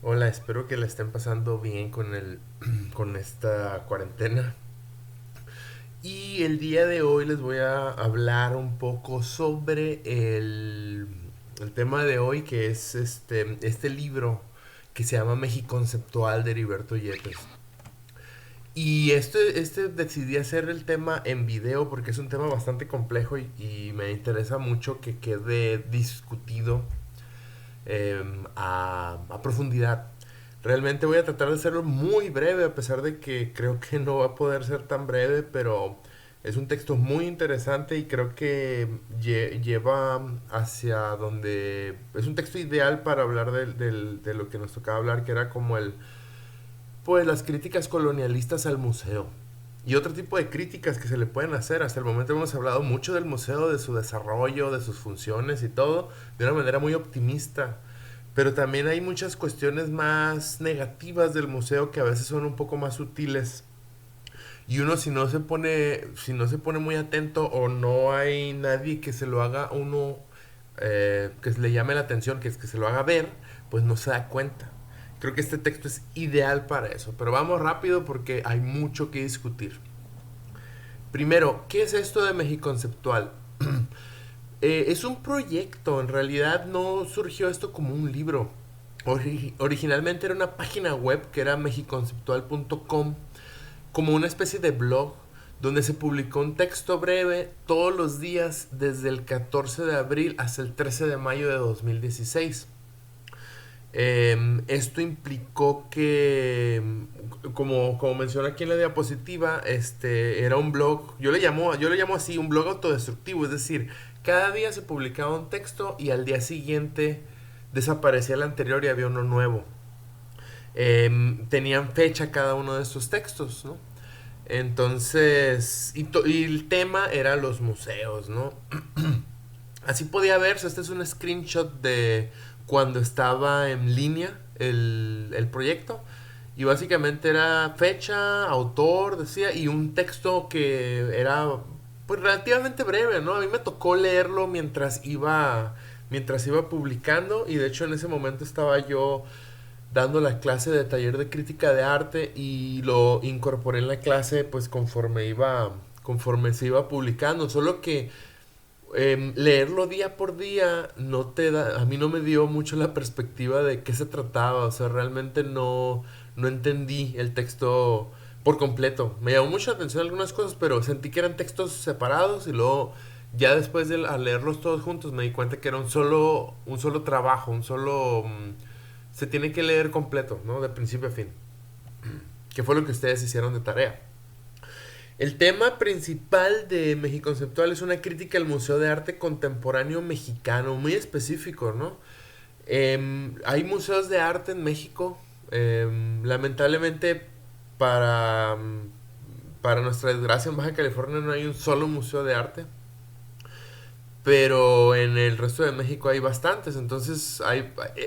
Hola, espero que la estén pasando bien con con esta cuarentena. Y el día de hoy les voy a hablar un poco sobre el tema de hoy, que es este libro que se llama Mexiconceptual de Heriberto Yepes. Y decidí hacer el tema en video porque es un tema bastante complejo y me interesa mucho que quede discutido a profundidad. Realmente voy a tratar de hacerlo muy breve, a pesar de que creo que no va a poder ser tan breve, pero es un texto muy interesante y creo que lleva hacia donde... Es un texto ideal para hablar de lo que nos tocaba hablar, que era como pues las críticas colonialistas al museo. Y otro tipo de críticas que se le pueden hacer. Hasta el momento hemos hablado mucho del museo, de su desarrollo, de sus funciones y todo, de una manera muy optimista. Pero también hay muchas cuestiones más negativas del museo que a veces son un poco más sutiles. Y uno si no se pone muy atento o no hay nadie que se lo haga uno, que le llame la atención, que se lo haga ver, pues no se da cuenta. Creo que este texto es ideal para eso. Pero vamos rápido porque hay mucho que discutir. Primero, ¿qué es esto de Mexiconceptual? Es un proyecto, en realidad no surgió esto como un libro. Originalmente era una página web que era mexiconceptual.com, como una especie de blog donde se publicó un texto breve todos los días desde el 14 de abril hasta el 13 de mayo de 2016. Esto implicó que, como menciona aquí en la diapositiva, era un blog, yo le llamo así, un blog autodestructivo, es decir, cada día se publicaba un texto y al día siguiente desaparecía el anterior y había uno nuevo. Tenían fecha cada uno de estos textos, ¿no? Entonces, y el tema era los museos, ¿no? Así podía verse, este es un screenshot de cuando estaba en línea el proyecto. Y básicamente era fecha, autor, decía, y un texto que era pues relativamente breve, ¿no? A mí me tocó leerlo mientras iba publicando y de hecho en ese momento estaba yo dando la clase de taller de crítica de arte y lo incorporé en la clase pues conforme se iba publicando, solo que leerlo día por día no te da, a mí no me dio mucho la perspectiva de qué se trataba, o sea, realmente no entendí el texto por completo. Me llamó mucho la atención algunas cosas, pero sentí que eran textos separados y luego ya después de al leerlos todos juntos me di cuenta que era un solo trabajo, se tiene que leer completo, ¿no? De principio a fin. Que fue lo que ustedes hicieron de tarea. El tema principal de Mexiconceptual es una crítica al Museo de Arte Contemporáneo Mexicano, muy específico, ¿no? Hay museos de arte en México. Lamentablemente, para, para nuestra desgracia, en Baja California no hay un solo museo de arte. Pero en el resto de México hay bastantes. Entonces,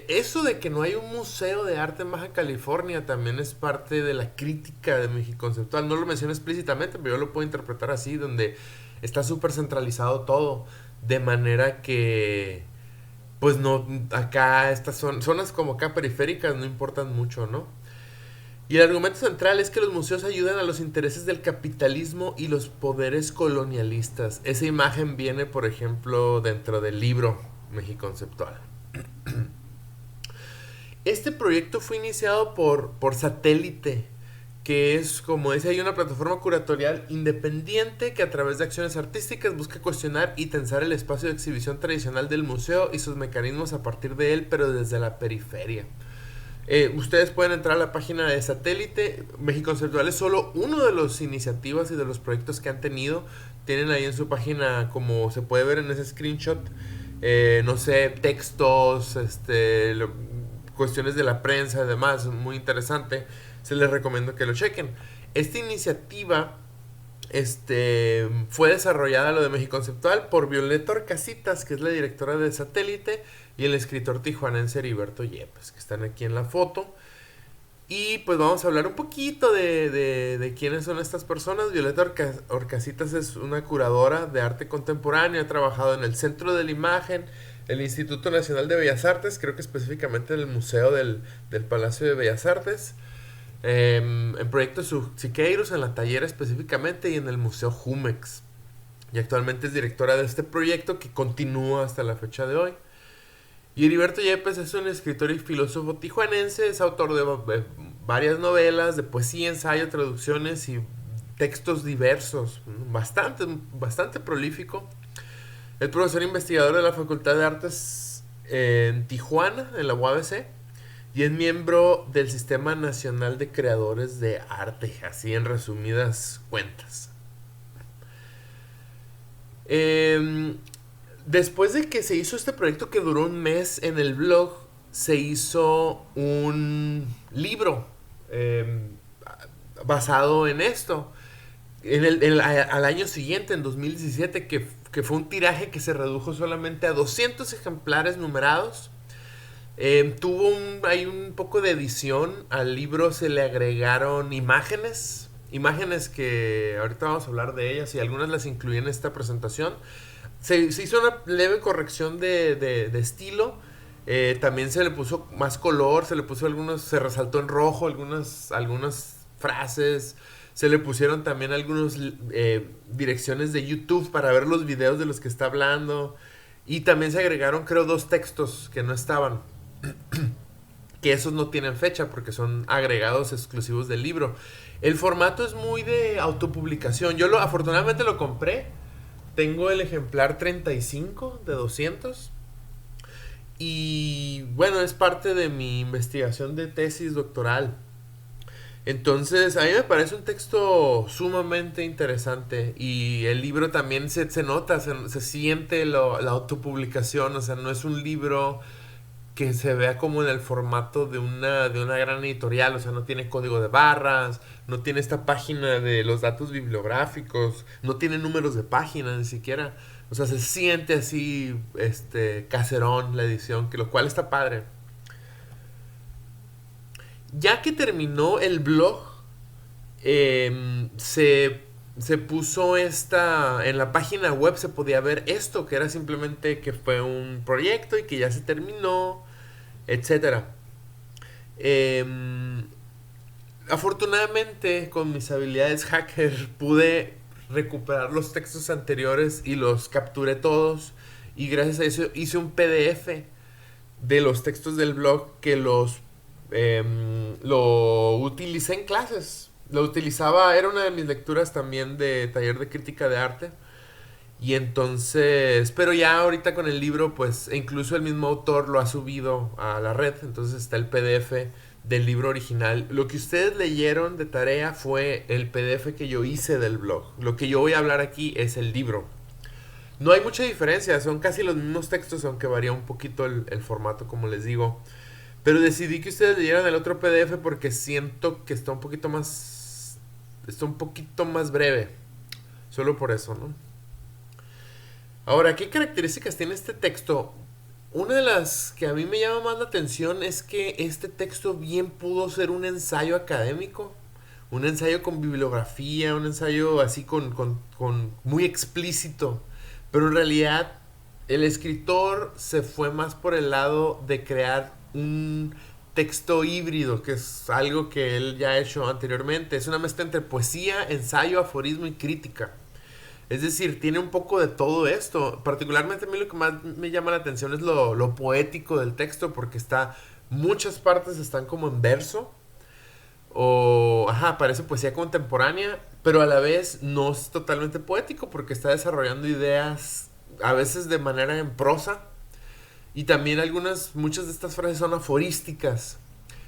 eso de que no hay un museo de arte en Baja California también es parte de la crítica de Mexiconceptual. No lo menciono explícitamente, pero yo lo puedo interpretar así, donde está súper centralizado todo. De manera que, pues no, acá estas zonas como acá periféricas no importan mucho, ¿no? Y el argumento central es que los museos ayudan a los intereses del capitalismo y los poderes colonialistas. Esa imagen viene, por ejemplo, dentro del libro Mexiconceptual. Este proyecto fue iniciado por Satélite, que es, como dice, hay una plataforma curatorial independiente que a través de acciones artísticas busca cuestionar y tensar el espacio de exhibición tradicional del museo y sus mecanismos a partir de él, pero desde la periferia. Ustedes pueden entrar a la página de Satélite. México Conceptual es solo uno de las iniciativas y de los proyectos que han tenido. Tienen ahí en su página, como se puede ver en ese screenshot, no sé, textos, cuestiones de la prensa, además, muy interesante. Se les recomiendo que lo chequen. Esta iniciativa fue desarrollada lo de México Conceptual por Violeta Orcasitas, que es la directora de Satélite, y el escritor tijuanense Heriberto Yepes, que están aquí en la foto. Y pues vamos a hablar un poquito de quiénes son estas personas. Violeta Orcasitas es una curadora de arte contemporáneo, ha trabajado en el Centro de la Imagen, el Instituto Nacional de Bellas Artes, creo que específicamente en el Museo del Palacio de Bellas Artes, en Proyecto Siqueiros, en la Tallera específicamente, y en el Museo Jumex. Y actualmente es directora de este proyecto que continúa hasta la fecha de hoy. Y Heriberto Yepes es un escritor y filósofo tijuanense, es autor de varias novelas, de poesía, ensayo, traducciones y textos diversos, bastante prolífico. Es profesor investigador de la Facultad de Artes en Tijuana, en la UABC, y es miembro del Sistema Nacional de Creadores de Arte, así en resumidas cuentas. Después de que se hizo este proyecto que duró un mes en el blog, se hizo un libro basado en esto. Al año siguiente, en 2017, que fue un tiraje que se redujo solamente a 200 ejemplares numerados. Hay un poco de edición. Al libro se le agregaron imágenes que ahorita vamos a hablar de ellas y algunas las incluí en esta presentación. Se hizo una leve corrección de estilo. También se le puso más color, se resaltó en rojo algunas frases. Se le pusieron también algunas direcciones de YouTube para ver los videos de los que está hablando. Y también se agregaron, creo, 2 textos que no estaban. Que esos no tienen fecha porque son agregados exclusivos del libro. El formato es muy de autopublicación. Afortunadamente lo compré. Tengo el ejemplar 35 de 200. Y bueno, es parte de mi investigación de tesis doctoral. Entonces, a mí me parece un texto sumamente interesante. Y el libro también se nota, se siente la autopublicación. O sea, no es un libro que se vea como en el formato de una gran editorial. O sea, no tiene código de barras, no tiene esta página de los datos bibliográficos, no tiene números de página ni siquiera. O sea, se siente así, caserón la edición, lo cual está padre. Ya que terminó el blog, se puso en la página web se podía ver esto, que era simplemente que fue un proyecto y que ya se terminó, etcétera. Afortunadamente, con mis habilidades hacker, pude recuperar los textos anteriores y los capturé todos. Y gracias a eso hice un PDF de los textos del blog que lo utilicé en clases. Lo utilizaba, era una de mis lecturas también de taller de crítica de arte. Y entonces, pero ya ahorita con el libro, pues incluso el mismo autor lo ha subido a la red. Entonces está el PDF del libro original. Lo que ustedes leyeron de tarea fue el PDF que yo hice del blog. Lo que yo voy a hablar aquí es el libro. No hay mucha diferencia, son casi los mismos textos, aunque varía un poquito el formato, como les digo. Pero decidí que ustedes leyeran el otro PDF porque siento que está un poquito más breve. Solo por eso, ¿no? Ahora, ¿qué características tiene este texto? Una de las que a mí me llama más la atención es que este texto bien pudo ser un ensayo académico, un ensayo con bibliografía, un ensayo así con muy explícito, pero en realidad el escritor se fue más por el lado de crear un texto híbrido, que es algo que él ya ha hecho anteriormente. Es una mezcla entre poesía, ensayo, aforismo y crítica. Es decir, tiene un poco de todo esto. Particularmente a mí lo que más me llama la atención es lo poético del texto, porque muchas partes están como en verso, parece poesía contemporánea, pero a la vez no es totalmente poético, porque está desarrollando ideas a veces de manera en prosa, y también muchas de estas frases son aforísticas.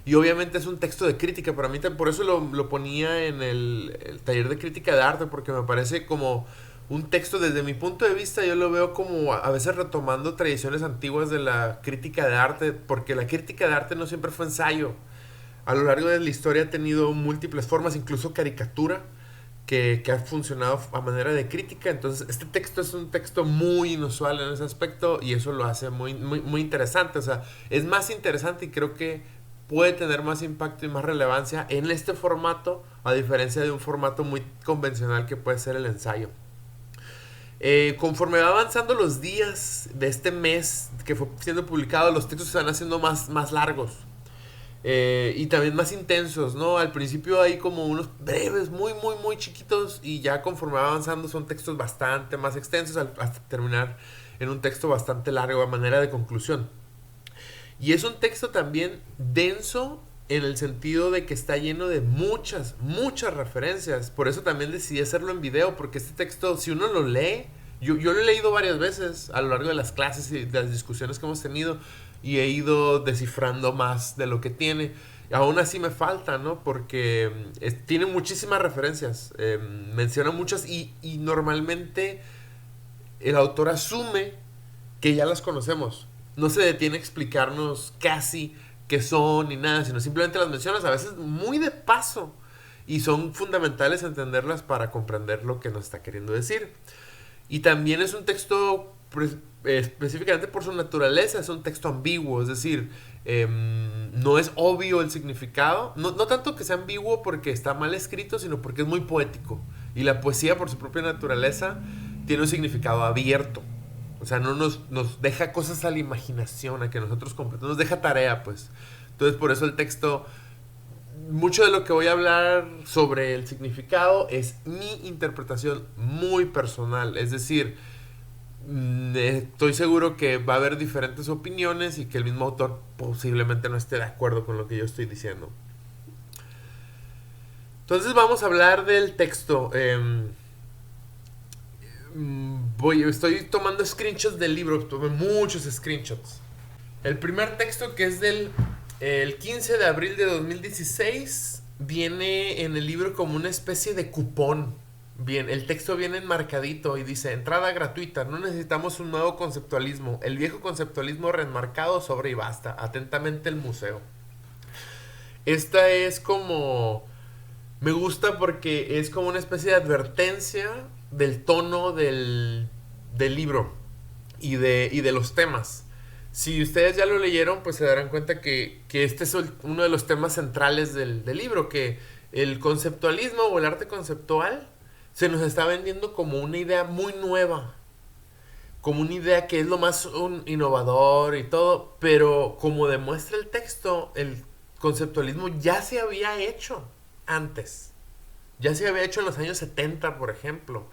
Y obviamente es un texto de crítica. Para mí, por eso lo ponía en el taller de crítica de arte, porque me parece como un texto, desde mi punto de vista, yo lo veo como a veces retomando tradiciones antiguas de la crítica de arte, porque la crítica de arte no siempre fue ensayo. A lo largo de la historia ha tenido múltiples formas, incluso caricatura, que ha funcionado a manera de crítica. Entonces, este texto es un texto muy inusual en ese aspecto y eso lo hace muy, muy, muy interesante. O sea, es más interesante y creo que puede tener más impacto y más relevancia en este formato, a diferencia de un formato muy convencional que puede ser el ensayo. Conforme va avanzando los días de este mes que fue siendo publicado, los textos se van haciendo más largos. Y también más intensos, ¿no? Al principio hay como unos breves, muy chiquitos, y ya conforme va avanzando son textos bastante más extensos hasta terminar en un texto bastante largo a manera de conclusión. Y es un texto también denso en el sentido de que está lleno de muchas referencias. Por eso también decidí hacerlo en video, porque este texto, si uno lo lee, yo lo he leído varias veces a lo largo de las clases y de las discusiones que hemos tenido, y he ido descifrando más de lo que tiene. Aún así me falta, ¿no? Porque tiene muchísimas referencias, menciona muchas, y normalmente el autor asume que ya las conocemos. No se detiene a explicarnos casi qué son ni nada, sino simplemente las mencionas a veces muy de paso. Y son fundamentales entenderlas para comprender lo que nos está queriendo decir. Y también es un texto, pues, específicamente por su naturaleza, es un texto ambiguo, es decir, no es obvio el significado. No tanto que sea ambiguo porque está mal escrito, sino porque es muy poético. Y la poesía, por su propia naturaleza, tiene un significado abierto. O sea, no nos deja cosas a la imaginación, a que nosotros completemos, nos deja tarea, pues. Entonces, por eso el texto, mucho de lo que voy a hablar sobre el significado es mi interpretación muy personal. Es decir, estoy seguro que va a haber diferentes opiniones y que el mismo autor posiblemente no esté de acuerdo con lo que yo estoy diciendo. Entonces vamos a hablar del texto. Estoy tomando screenshots del libro, tomé muchos screenshots. El primer texto, que es del el 15 de abril de 2016, viene en el libro como una especie de cupón. Bien, el texto viene enmarcadito y dice: entrada gratuita, no necesitamos un nuevo conceptualismo, el viejo conceptualismo reenmarcado sobre y basta, atentamente el museo. Esta es como... Me gusta porque es como una especie de advertencia del tono del libro y de los temas. Si ustedes ya lo leyeron, pues se darán cuenta que este es uno de los temas centrales del libro, que el conceptualismo o el arte conceptual se nos está vendiendo como una idea muy nueva, como una idea que es lo más innovador y todo, pero como demuestra el texto, el conceptualismo ya se había hecho antes. Ya se había hecho en los años 70, por ejemplo,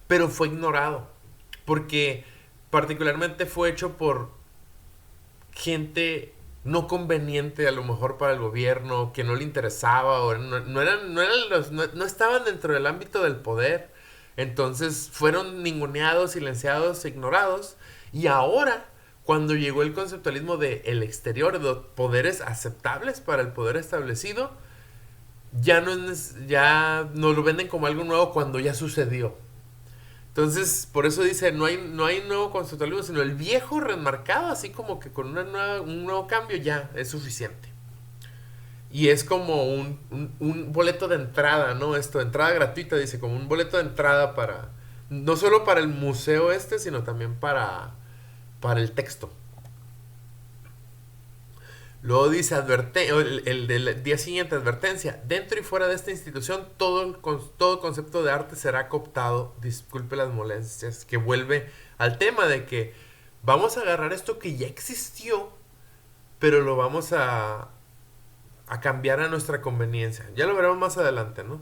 pero fue ignorado, porque particularmente fue hecho por gente no conveniente a lo mejor para el gobierno, que no le interesaba, o no estaban dentro del ámbito del poder. Entonces fueron ninguneados, silenciados, ignorados. Y ahora, cuando llegó el conceptualismo de el exterior, de poderes aceptables para el poder establecido, ya nos lo venden como algo nuevo cuando ya sucedió. Entonces, por eso dice, no hay nuevo conceptualismo, sino el viejo remarcado, así como que con un nuevo cambio ya es suficiente. Y es como un boleto de entrada, ¿no? Entrada gratuita, dice, como un boleto de entrada para, no solo para el museo sino también para el texto. Luego dice el del día siguiente, advertencia: dentro y fuera de esta institución todo concepto de arte será cooptado. Disculpe las molestias, que vuelve al tema de que vamos a agarrar esto que ya existió, pero lo vamos a cambiar a nuestra conveniencia. Ya lo veremos más adelante, ¿no?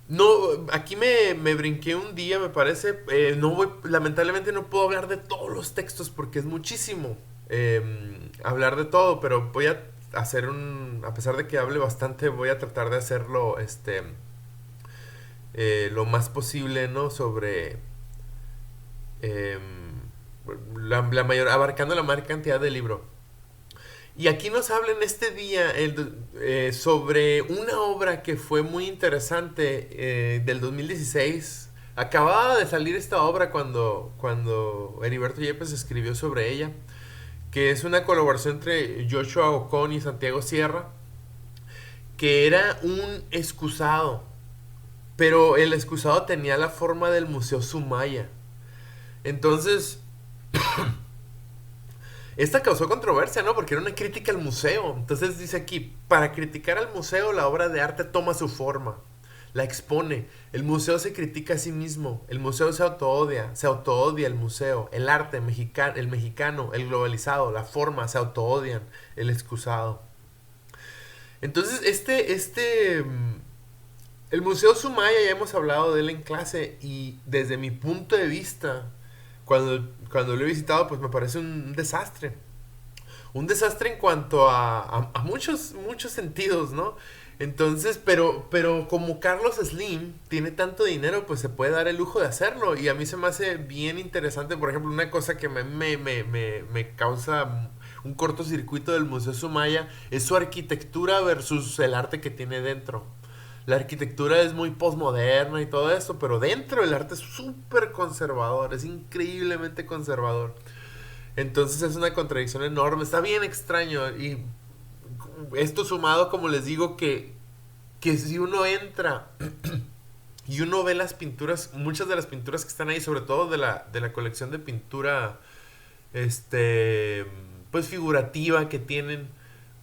No, aquí me brinqué un día, me parece. Lamentablemente no puedo hablar de todos los textos porque es muchísimo hablar de todo, pero voy a hacer a pesar de que hable bastante, voy a tratar de hacerlo lo más posible, ¿no? Sobre eh, abarcando la mayor cantidad del libro. Y aquí nos habla en este día sobre una obra que fue muy interesante del 2016. Acababa de salir esta obra cuando Heriberto Yepes escribió sobre ella, que es una colaboración entre Joshua Ocon y Santiago Sierra, que era un excusado, pero el excusado tenía la forma del Museo Sumaya. Entonces, esta causó controversia, ¿no? Porque era una crítica al museo. Entonces dice aquí: para criticar al museo, la obra de arte toma su forma. la expone. El museo se critica a sí mismo, el museo se autoodia el museo, el arte el mexicano, el globalizado, la forma, se autoodian, el excusado. Entonces, el Museo Sumaya ya hemos hablado de él en clase y desde mi punto de vista, cuando lo he visitado, pues me parece un desastre. Un desastre en cuanto a muchos sentidos, ¿no? Entonces, pero como Carlos Slim tiene tanto dinero, pues se puede dar el lujo de hacerlo. Y a mí se me hace bien interesante, por ejemplo, una cosa que me causa un cortocircuito del Museo Sumaya es su arquitectura versus el arte que tiene dentro. La arquitectura es muy postmoderna y todo esto, pero dentro el arte es súper conservador, es increíblemente conservador. Entonces es una contradicción enorme, está bien extraño. Y esto sumado, como les digo, que si uno entra y uno ve las pinturas, muchas de las pinturas que están ahí, sobre todo de la colección de pintura, este, pues figurativa que tienen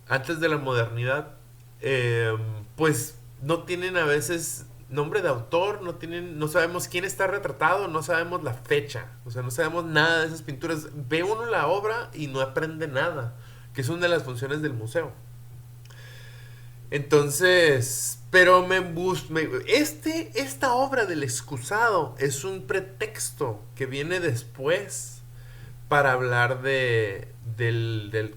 antes de la modernidad, eh, pues no tienen a veces nombre de autor, no sabemos quién está retratado, no sabemos la fecha, o sea, no sabemos nada de esas pinturas. Ve uno la obra y no aprende nada, que es una de las funciones del museo. Entonces, pero esta obra del excusado es un pretexto que viene después para hablar del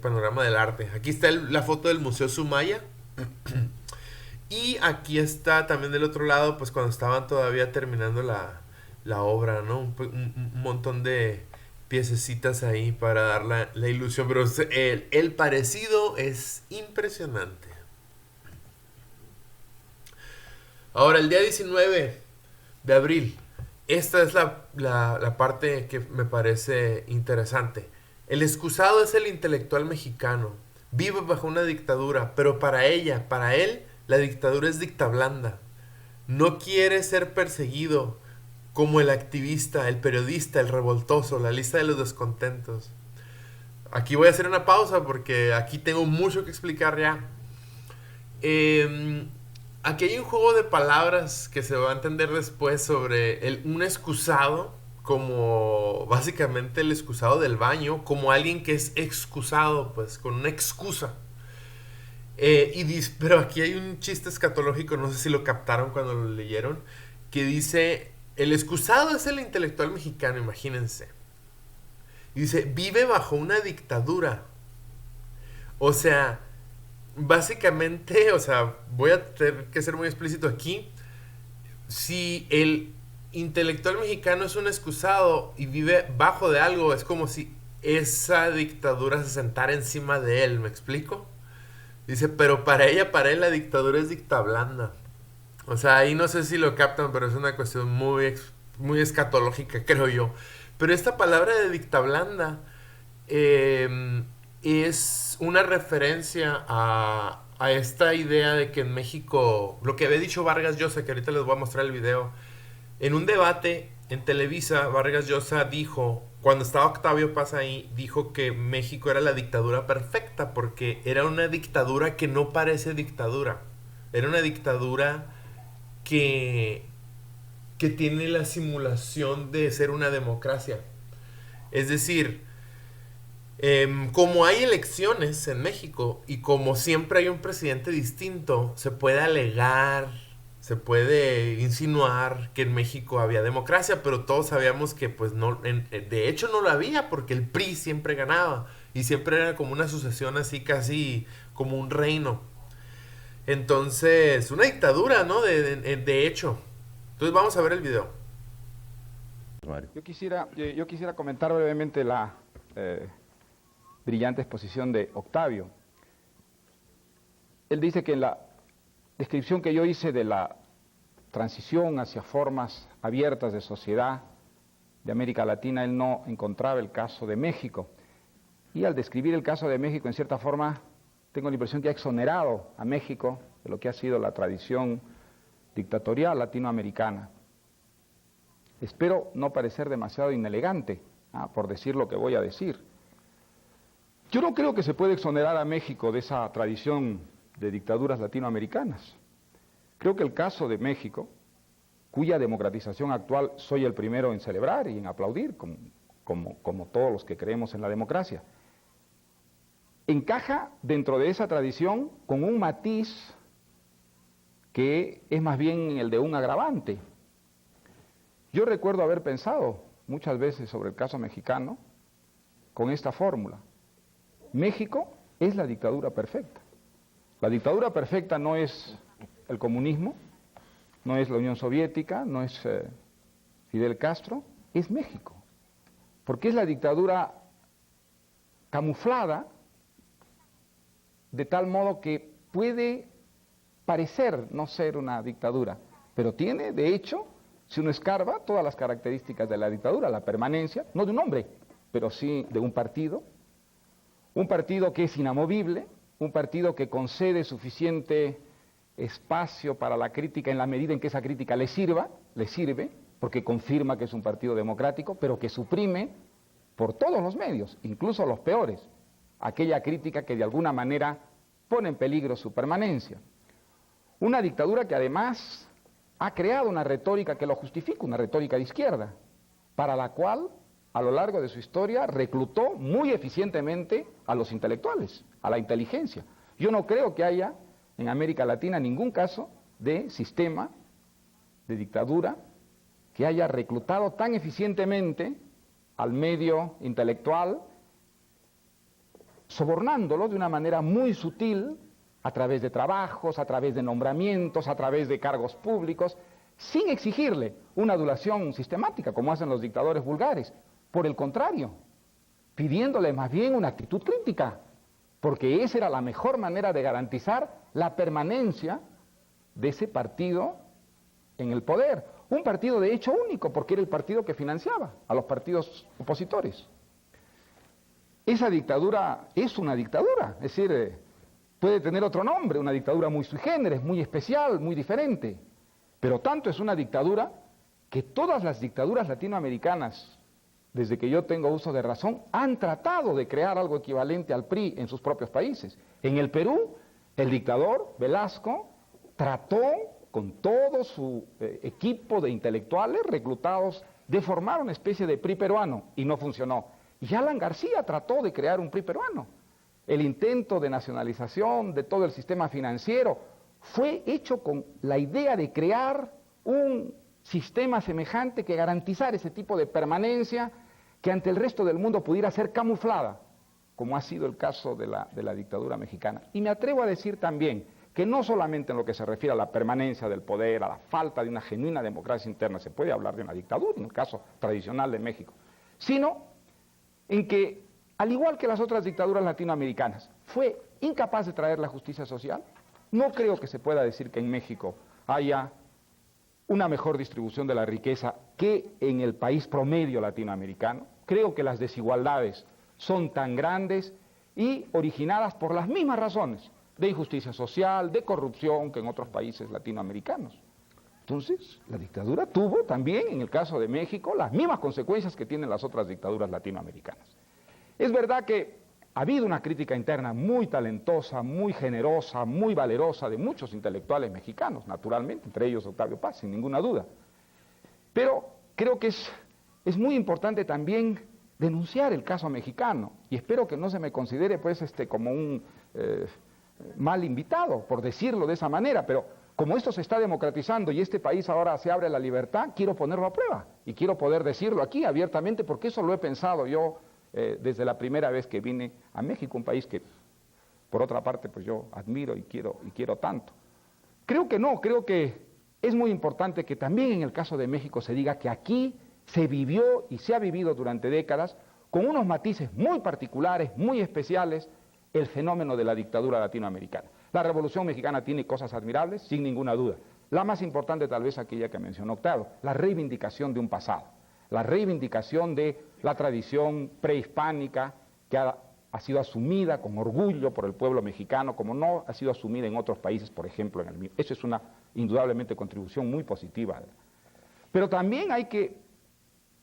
panorama del arte. Aquí está la foto del Museo Sumaya. Y aquí está también del otro lado, pues cuando estaban todavía terminando la obra, ¿no? Un montón de piececitas ahí para dar la ilusión. Pero el parecido es impresionante. Ahora, el día 19 de abril, esta es la parte que me parece interesante. El excusado es el intelectual mexicano. Vive bajo una dictadura, pero para él, la dictadura es dicta blanda. No quiere ser perseguido como el activista, el periodista, el revoltoso, la lista de los descontentos. Aquí voy a hacer una pausa porque aquí tengo mucho que explicar ya. Eh, Aquí hay un juego de palabras que se va a entender después sobre un excusado, como básicamente el excusado del baño, como alguien que es excusado, pues con una excusa. Pero aquí hay un chiste escatológico, no sé si lo captaron cuando lo leyeron, que dice, el excusado es el intelectual mexicano, imagínense. Y dice, vive bajo una dictadura. O sea, básicamente, o sea, voy a tener que ser muy explícito aquí. Si el intelectual mexicano es un excusado y vive bajo de algo, es como si esa dictadura se sentara encima de él, ¿me explico? Dice, pero para él la dictadura es dicta blanda. O sea, ahí no sé si lo captan, pero es una cuestión muy escatológica, creo yo. Pero esta palabra de dicta blanda es una referencia a esta idea de que en México, lo que había dicho Vargas Llosa, que ahorita les voy a mostrar el video, en un debate en Televisa, Vargas Llosa dijo, cuando estaba Octavio Paz ahí, dijo que México era la dictadura perfecta, porque era una dictadura que no parece dictadura. Era una dictadura que, que tiene la simulación de ser una democracia. Es decir, como hay elecciones en México y como siempre hay un presidente distinto, se puede alegar, se puede insinuar que en México había democracia, pero todos sabíamos que pues no, de hecho no lo había porque el PRI siempre ganaba y siempre era como una sucesión así casi como un reino. Entonces, una dictadura, ¿no? De hecho. Entonces vamos a ver el video. Yo quisiera comentar brevemente la brillante exposición de Octavio. Él dice que en la descripción que yo hice de la transición hacia formas abiertas de sociedad de América Latina, él no encontraba el caso de México. Y al describir el caso de México, en cierta forma, tengo la impresión que ha exonerado a México de lo que ha sido la tradición dictatorial latinoamericana. Espero no parecer demasiado inelegante, por decir lo que voy a decir. Yo no creo que se pueda exonerar a México de esa tradición de dictaduras latinoamericanas. Creo que el caso de México, cuya democratización actual soy el primero en celebrar y en aplaudir, como todos los que creemos en la democracia, encaja dentro de esa tradición con un matiz que es más bien el de un agravante. Yo recuerdo haber pensado muchas veces sobre el caso mexicano con esta fórmula: México es la dictadura perfecta. La dictadura perfecta no es el comunismo, no es la Unión Soviética, no es Fidel Castro, es México. Porque es la dictadura camuflada de tal modo que puede parecer no ser una dictadura, pero tiene, de hecho, si uno escarba, todas las características de la dictadura: la permanencia, no de un hombre, pero sí de un partido que es inamovible, un partido que concede suficiente espacio para la crítica en la medida en que esa crítica le sirve, porque confirma que es un partido democrático, pero que suprime por todos los medios, incluso los peores, aquella crítica que de alguna manera pone en peligro su permanencia. Una dictadura que además ha creado una retórica que lo justifica, una retórica de izquierda, para la cual a lo largo de su historia reclutó muy eficientemente a los intelectuales, a la inteligencia. Yo no creo que haya en América Latina ningún caso de sistema de dictadura que haya reclutado tan eficientemente al medio intelectual, sobornándolo de una manera muy sutil, a través de trabajos, a través de nombramientos, a través de cargos públicos, sin exigirle una adulación sistemática, como hacen los dictadores vulgares. Por el contrario, pidiéndole más bien una actitud crítica, porque esa era la mejor manera de garantizar la permanencia de ese partido en el poder. Un partido de hecho único, porque era el partido que financiaba a los partidos opositores. Esa dictadura es una dictadura, es decir, puede tener otro nombre, una dictadura muy sui generis, muy especial, muy diferente, pero tanto es una dictadura que todas las dictaduras latinoamericanas, desde que yo tengo uso de razón, han tratado de crear algo equivalente al PRI en sus propios países. En el Perú, el dictador Velasco trató con todo su equipo de intelectuales reclutados de formar una especie de PRI peruano, y no funcionó. Y Alan García trató de crear un PRI peruano. El intento de nacionalización de todo el sistema financiero fue hecho con la idea de crear un sistema semejante que garantizara ese tipo de permanencia que ante el resto del mundo pudiera ser camuflada, como ha sido el caso de la dictadura mexicana. Y me atrevo a decir también que no solamente en lo que se refiere a la permanencia del poder, a la falta de una genuina democracia interna, se puede hablar de una dictadura, en el caso tradicional de México, sino en que, al igual que las otras dictaduras latinoamericanas, fue incapaz de traer la justicia social. No creo que se pueda decir que en México haya una mejor distribución de la riqueza que en el país promedio latinoamericano. Creo que las desigualdades son tan grandes y originadas por las mismas razones de injusticia social, de corrupción que en otros países latinoamericanos. Entonces, la dictadura tuvo también, en el caso de México, las mismas consecuencias que tienen las otras dictaduras latinoamericanas. Es verdad que ha habido una crítica interna muy talentosa, muy generosa, muy valerosa de muchos intelectuales mexicanos, naturalmente, entre ellos Octavio Paz, sin ninguna duda. Pero creo que es muy importante también denunciar el caso mexicano, y espero que no se me considere pues como un mal invitado, por decirlo de esa manera, pero como esto se está democratizando y este país ahora se abre a la libertad, quiero ponerlo a prueba, y quiero poder decirlo aquí abiertamente, porque eso lo he pensado yo desde la primera vez que vine a México, un país que, por otra parte, pues yo admiro y quiero tanto. Creo que no, creo que es muy importante que también en el caso de México se diga que aquí se vivió y se ha vivido durante décadas, con unos matices muy particulares, muy especiales, el fenómeno de la dictadura latinoamericana. La Revolución Mexicana tiene cosas admirables, sin ninguna duda. La más importante tal vez aquella que mencionó Octavio, la reivindicación de un pasado, la reivindicación de la tradición prehispánica que ha sido asumida con orgullo por el pueblo mexicano, como no ha sido asumida en otros países, por ejemplo en el mío. Eso es una indudablemente contribución muy positiva. Pero también hay que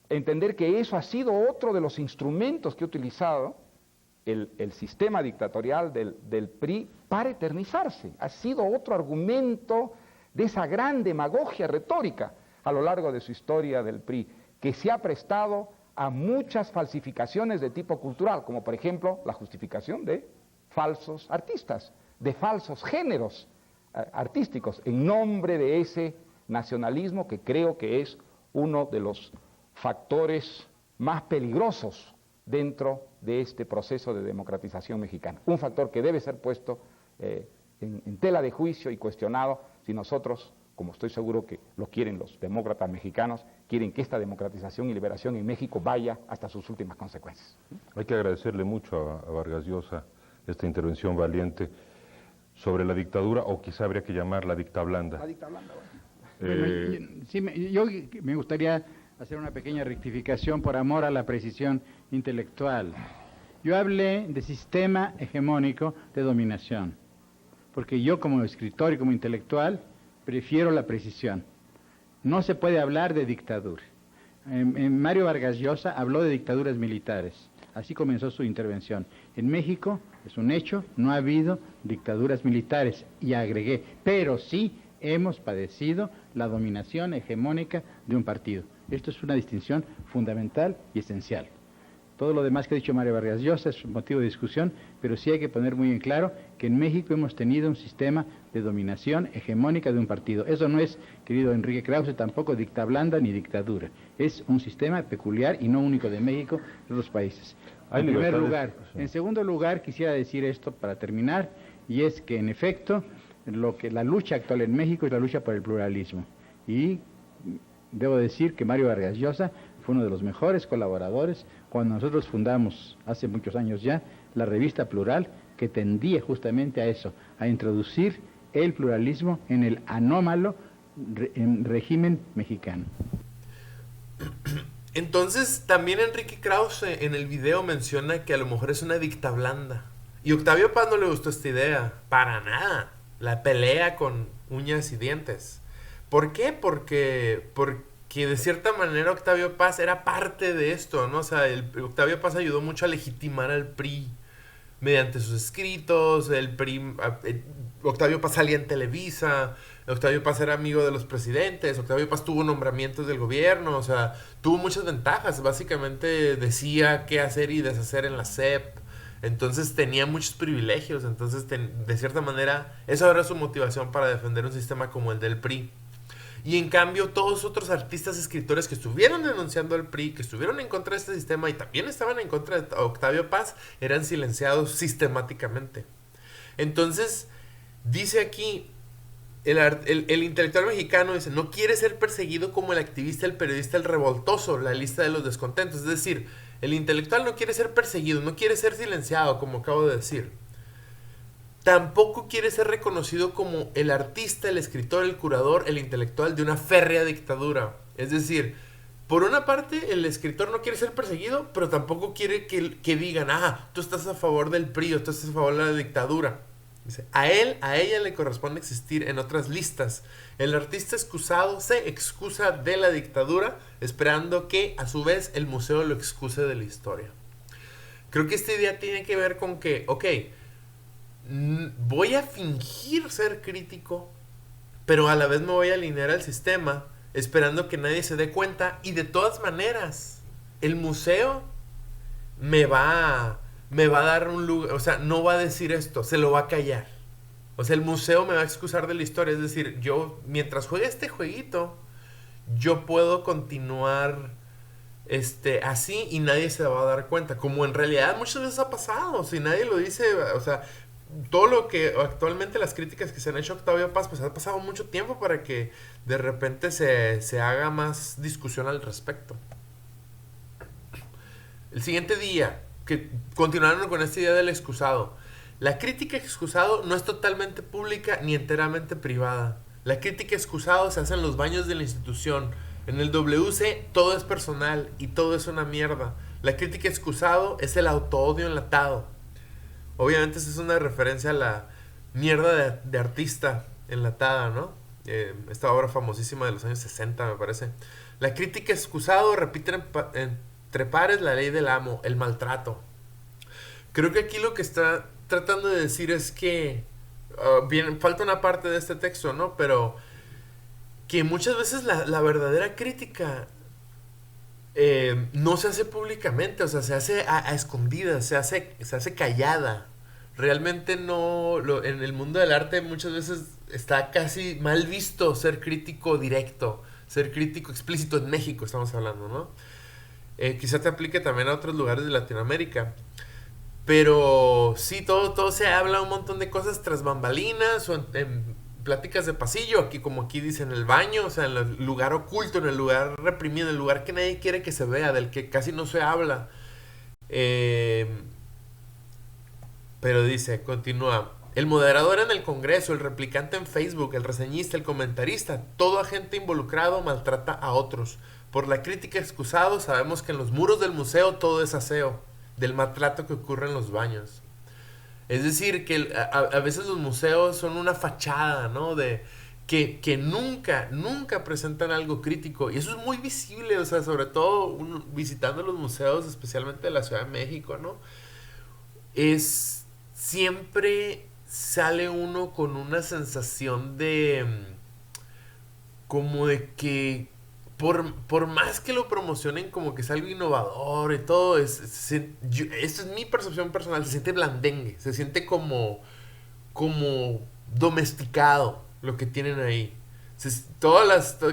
entender que eso ha sido otro de los instrumentos que ha utilizado el sistema dictatorial del PRI para eternizarse. Ha sido otro argumento de esa gran demagogia retórica a lo largo de su historia del PRI, que se ha prestado a muchas falsificaciones de tipo cultural, como por ejemplo la justificación de falsos artistas, de falsos géneros artísticos, en nombre de ese nacionalismo que creo que es uno de los factores más peligrosos dentro de este proceso de democratización mexicana. Un factor que debe ser puesto en tela de juicio y cuestionado si nosotros, como estoy seguro que lo quieren los demócratas mexicanos, quieren que esta democratización y liberación en México vaya hasta sus últimas consecuencias. Hay que agradecerle mucho a Vargas Llosa esta intervención valiente sobre la dictadura, o quizá habría que llamarla dicta blanda. La dicta blanda, bueno. Yo me gustaría hacer una pequeña rectificación por amor a la precisión intelectual. Yo hablé de sistema hegemónico de dominación, porque yo como escritor y como intelectual prefiero la precisión. No se puede hablar de dictadura. Mario Vargas Llosa habló de dictaduras militares. Así comenzó su intervención. En México, es un hecho, no ha habido dictaduras militares. Y agregué, pero sí hemos padecido la dominación hegemónica de un partido. Esto es una distinción fundamental y esencial. Todo lo demás que ha dicho Mario Vargas Llosa es un motivo de discusión, pero sí hay que poner muy en claro que en México hemos tenido un sistema de dominación hegemónica de un partido. Eso no es, querido Enrique Krause, tampoco dicta blanda ni dictadura. Es un sistema peculiar y no único de México, de otros países. En primer lugar. En segundo lugar, quisiera decir esto para terminar, y es que en efecto, la lucha actual en México es la lucha por el pluralismo. Y debo decir que Mario Vargas Llosa fue uno de los mejores colaboradores cuando nosotros fundamos, hace muchos años ya, la revista Plural, que tendía justamente a eso, a introducir el pluralismo en el anómalo régimen mexicano. Entonces, también Enrique Krause en el video menciona que a lo mejor es una dicta blanda. Y Octavio Paz no le gustó esta idea, para nada. La pelea con uñas y dientes. ¿Por qué? Porque de cierta manera Octavio Paz era parte de esto, ¿no? O sea, Octavio Paz ayudó mucho a legitimar al PRI mediante sus escritos. Octavio Paz salía en Televisa, Octavio Paz era amigo de los presidentes, Octavio Paz tuvo nombramientos del gobierno, o sea, tuvo muchas ventajas. Básicamente decía qué hacer y deshacer en la SEP. Entonces tenía muchos privilegios. Entonces, de cierta manera, esa era su motivación para defender un sistema como el del PRI. Y en cambio, todos otros artistas, escritores que estuvieron denunciando al PRI, que estuvieron en contra de este sistema y también estaban en contra de Octavio Paz, eran silenciados sistemáticamente. Entonces, dice aquí, el intelectual mexicano dice, no quiere ser perseguido como el activista, el periodista, el revoltoso, la lista de los descontentos. Es decir, el intelectual no quiere ser perseguido, no quiere ser silenciado, como acabo de decir. Tampoco quiere ser reconocido como el artista, el escritor, el curador, el intelectual de una férrea dictadura. Es decir, por una parte, el escritor no quiere ser perseguido, pero tampoco quiere que digan, tú estás a favor del PRI o tú estás a favor de la dictadura. Dice, a ella le corresponde existir en otras listas. El artista excusado se excusa de la dictadura, esperando que, a su vez, el museo lo excuse de la historia. Creo que esta idea tiene que ver con que, voy a fingir ser crítico, pero a la vez me voy a alinear al sistema, esperando que nadie se dé cuenta. Y de todas maneras, el museo me va a dar un lugar, o sea, no va a decir esto, se lo va a callar. O sea, el museo me va a excusar de la historia. Es decir, yo, mientras juegue este jueguito, yo puedo continuar así y nadie se va a dar cuenta. Como en realidad muchas veces ha pasado, si nadie lo dice, o sea, todo lo que actualmente las críticas que se han hecho a Octavio Paz, pues ha pasado mucho tiempo para que de repente se haga más discusión al respecto. El siguiente día, que continuaron con esta idea del excusado. La crítica excusado no es totalmente pública ni enteramente privada. La crítica excusado se hace en los baños de la institución. En el WC todo es personal y todo es una mierda. La crítica excusado es el autoodio enlatado. Obviamente esa es una referencia a la mierda de artista enlatada, ¿no? Esta obra famosísima de los años 60, me parece. La crítica excusado repite entre pares la ley del amo, el maltrato. Creo que aquí lo que está tratando de decir es que falta una parte de este texto, ¿no? Pero que muchas veces la verdadera crítica no se hace públicamente, o sea, se hace a escondidas, se hace callada. Realmente no, en el mundo del arte muchas veces está casi mal visto ser crítico directo, ser crítico explícito. En México estamos hablando, ¿no? Quizá te aplique también a otros lugares de Latinoamérica. Pero sí, todo se habla un montón de cosas tras bambalinas o en pláticas de pasillo, aquí como aquí dicen, en el baño, o sea, en el lugar oculto, en el lugar reprimido, en el lugar que nadie quiere que se vea, del que casi no se habla. Eh, pero dice, continúa, el moderador en el Congreso, el replicante en Facebook, el reseñista, el comentarista, todo agente involucrado maltrata a otros. Por la crítica excusado, sabemos que en los muros del museo todo es aseo, del maltrato que ocurre en los baños. Es decir, que a veces los museos son una fachada, ¿no? De que nunca presentan algo crítico. Y eso es muy visible, o sea, sobre todo visitando los museos, especialmente de la Ciudad de México, ¿no? Siempre sale uno con una sensación de como de que por más que lo promocionen como que es algo innovador y todo, esta es mi percepción personal, se siente blandengue, se siente como domesticado lo que tienen ahí.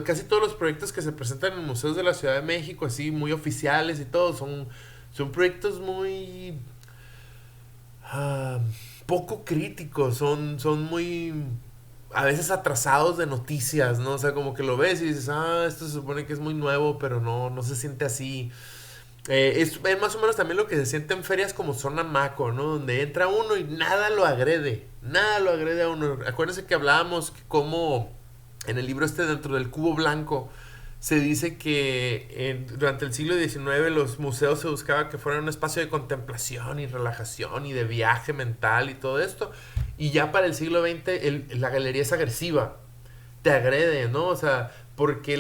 Casi todos los proyectos que se presentan en museos de la Ciudad de México, así muy oficiales y todo, son proyectos muy poco críticos, son muy a veces atrasados de noticias, ¿no? O sea, como que lo ves y dices, esto se supone que es muy nuevo, pero no se siente así. Es más o menos también lo que se siente en ferias como Zona Maco, ¿no? Donde entra uno y nada lo agrede a uno. Acuérdense que hablábamos que como en el libro dentro del cubo blanco se dice que durante el siglo XIX los museos se buscaba que fueran un espacio de contemplación y relajación y de viaje mental y todo esto. Y ya para el siglo XX la galería es agresiva, te agrede, ¿no? O sea, porque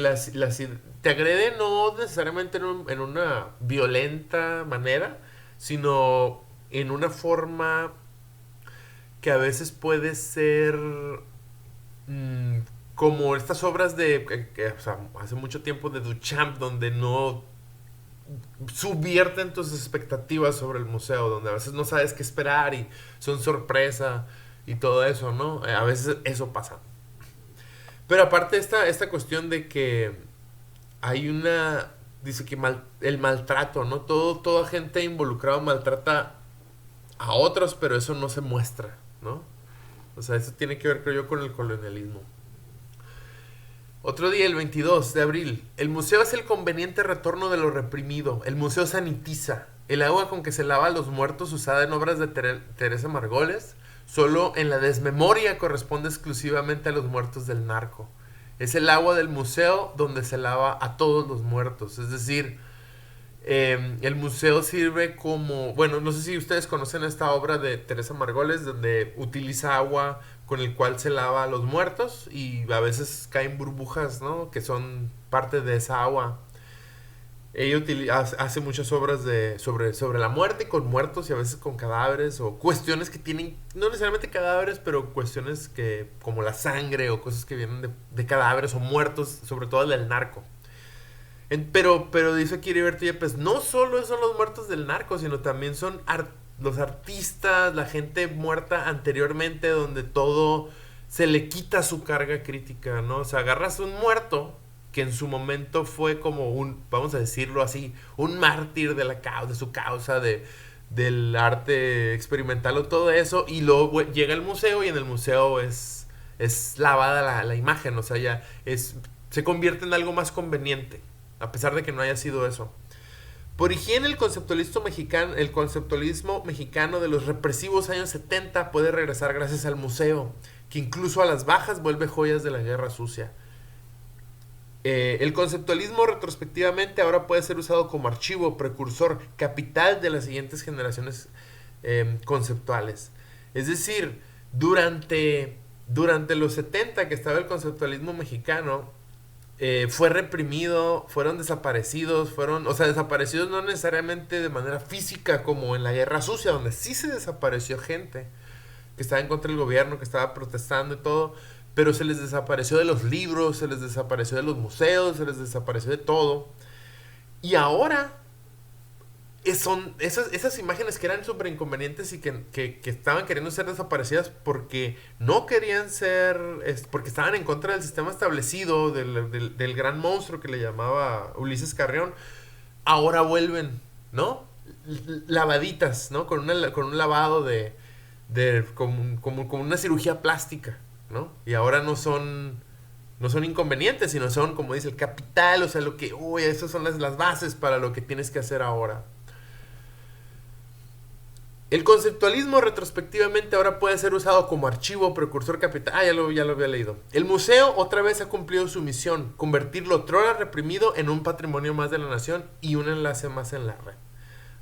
te agrede no necesariamente en una violenta manera, sino en una forma que a veces puede ser como estas obras o sea, hace mucho tiempo de Duchamp, donde no subvierten tus expectativas sobre el museo, donde a veces no sabes qué esperar y son sorpresa y todo eso, ¿no? A veces eso pasa. Pero aparte esta cuestión de que hay dice que el maltrato, ¿no? Todo agente involucrado maltrata a otros, pero eso no se muestra, ¿no? O sea, eso tiene que ver, creo yo, con el colonialismo. Otro día, el 22 de abril. El museo es el conveniente retorno de lo reprimido. El museo sanitiza. El agua con que se lava a los muertos usada en obras de Teresa Margoles, solo en la desmemoria corresponde exclusivamente a los muertos del narco. Es el agua del museo donde se lava a todos los muertos. Es decir, el museo sirve como... Bueno, no sé si ustedes conocen esta obra de Teresa Margoles, donde utiliza agua con el cual se lava a los muertos y a veces caen burbujas, ¿no? Que son parte de esa agua. Ella hace muchas obras sobre la muerte, con muertos y a veces con cadáveres o cuestiones que tienen, no necesariamente cadáveres, pero cuestiones que como la sangre o cosas que vienen de cadáveres o muertos, sobre todo del narco. Pero dice aquí Heriberto Yepes, no solo son los muertos del narco, sino también son los artistas, la gente muerta anteriormente, donde todo se le quita su carga crítica, ¿no? O sea, agarras un muerto que en su momento fue como vamos a decirlo así, un mártir de su causa, del arte experimental o todo eso, y luego llega al museo y en el museo es lavada la imagen, o sea, ya se convierte en algo más conveniente, a pesar de que no haya sido eso. Por higiene, el conceptualismo mexicano de los represivos años 70 puede regresar gracias al museo, que incluso a las bajas vuelve joyas de la guerra sucia. El conceptualismo retrospectivamente ahora puede ser usado como archivo, precursor, capital de las siguientes generaciones conceptuales. Es decir, durante los 70 que estaba el conceptualismo mexicano, fue reprimido, fueron desaparecidos, desaparecidos no necesariamente de manera física como en la Guerra Sucia, donde sí se desapareció gente que estaba en contra del gobierno, que estaba protestando y todo, pero se les desapareció de los libros, se les desapareció de los museos, se les desapareció de todo. Y ahora son esas imágenes que eran súper inconvenientes y que estaban queriendo ser desaparecidas porque no querían ser, porque estaban en contra del sistema establecido, del gran monstruo que le llamaba Ulises Carrión, ahora vuelven, ¿no? Lavaditas, ¿no? Con un lavado como una cirugía plástica, ¿no? Y ahora no son inconvenientes, sino son, como dice, el capital, o sea, esas son las bases para lo que tienes que hacer ahora. El conceptualismo retrospectivamente ahora puede ser usado como archivo precursor capital. Ya lo había leído. El museo otra vez ha cumplido su misión, convertir lo otrora reprimido en un patrimonio más de la nación y un enlace más en la red.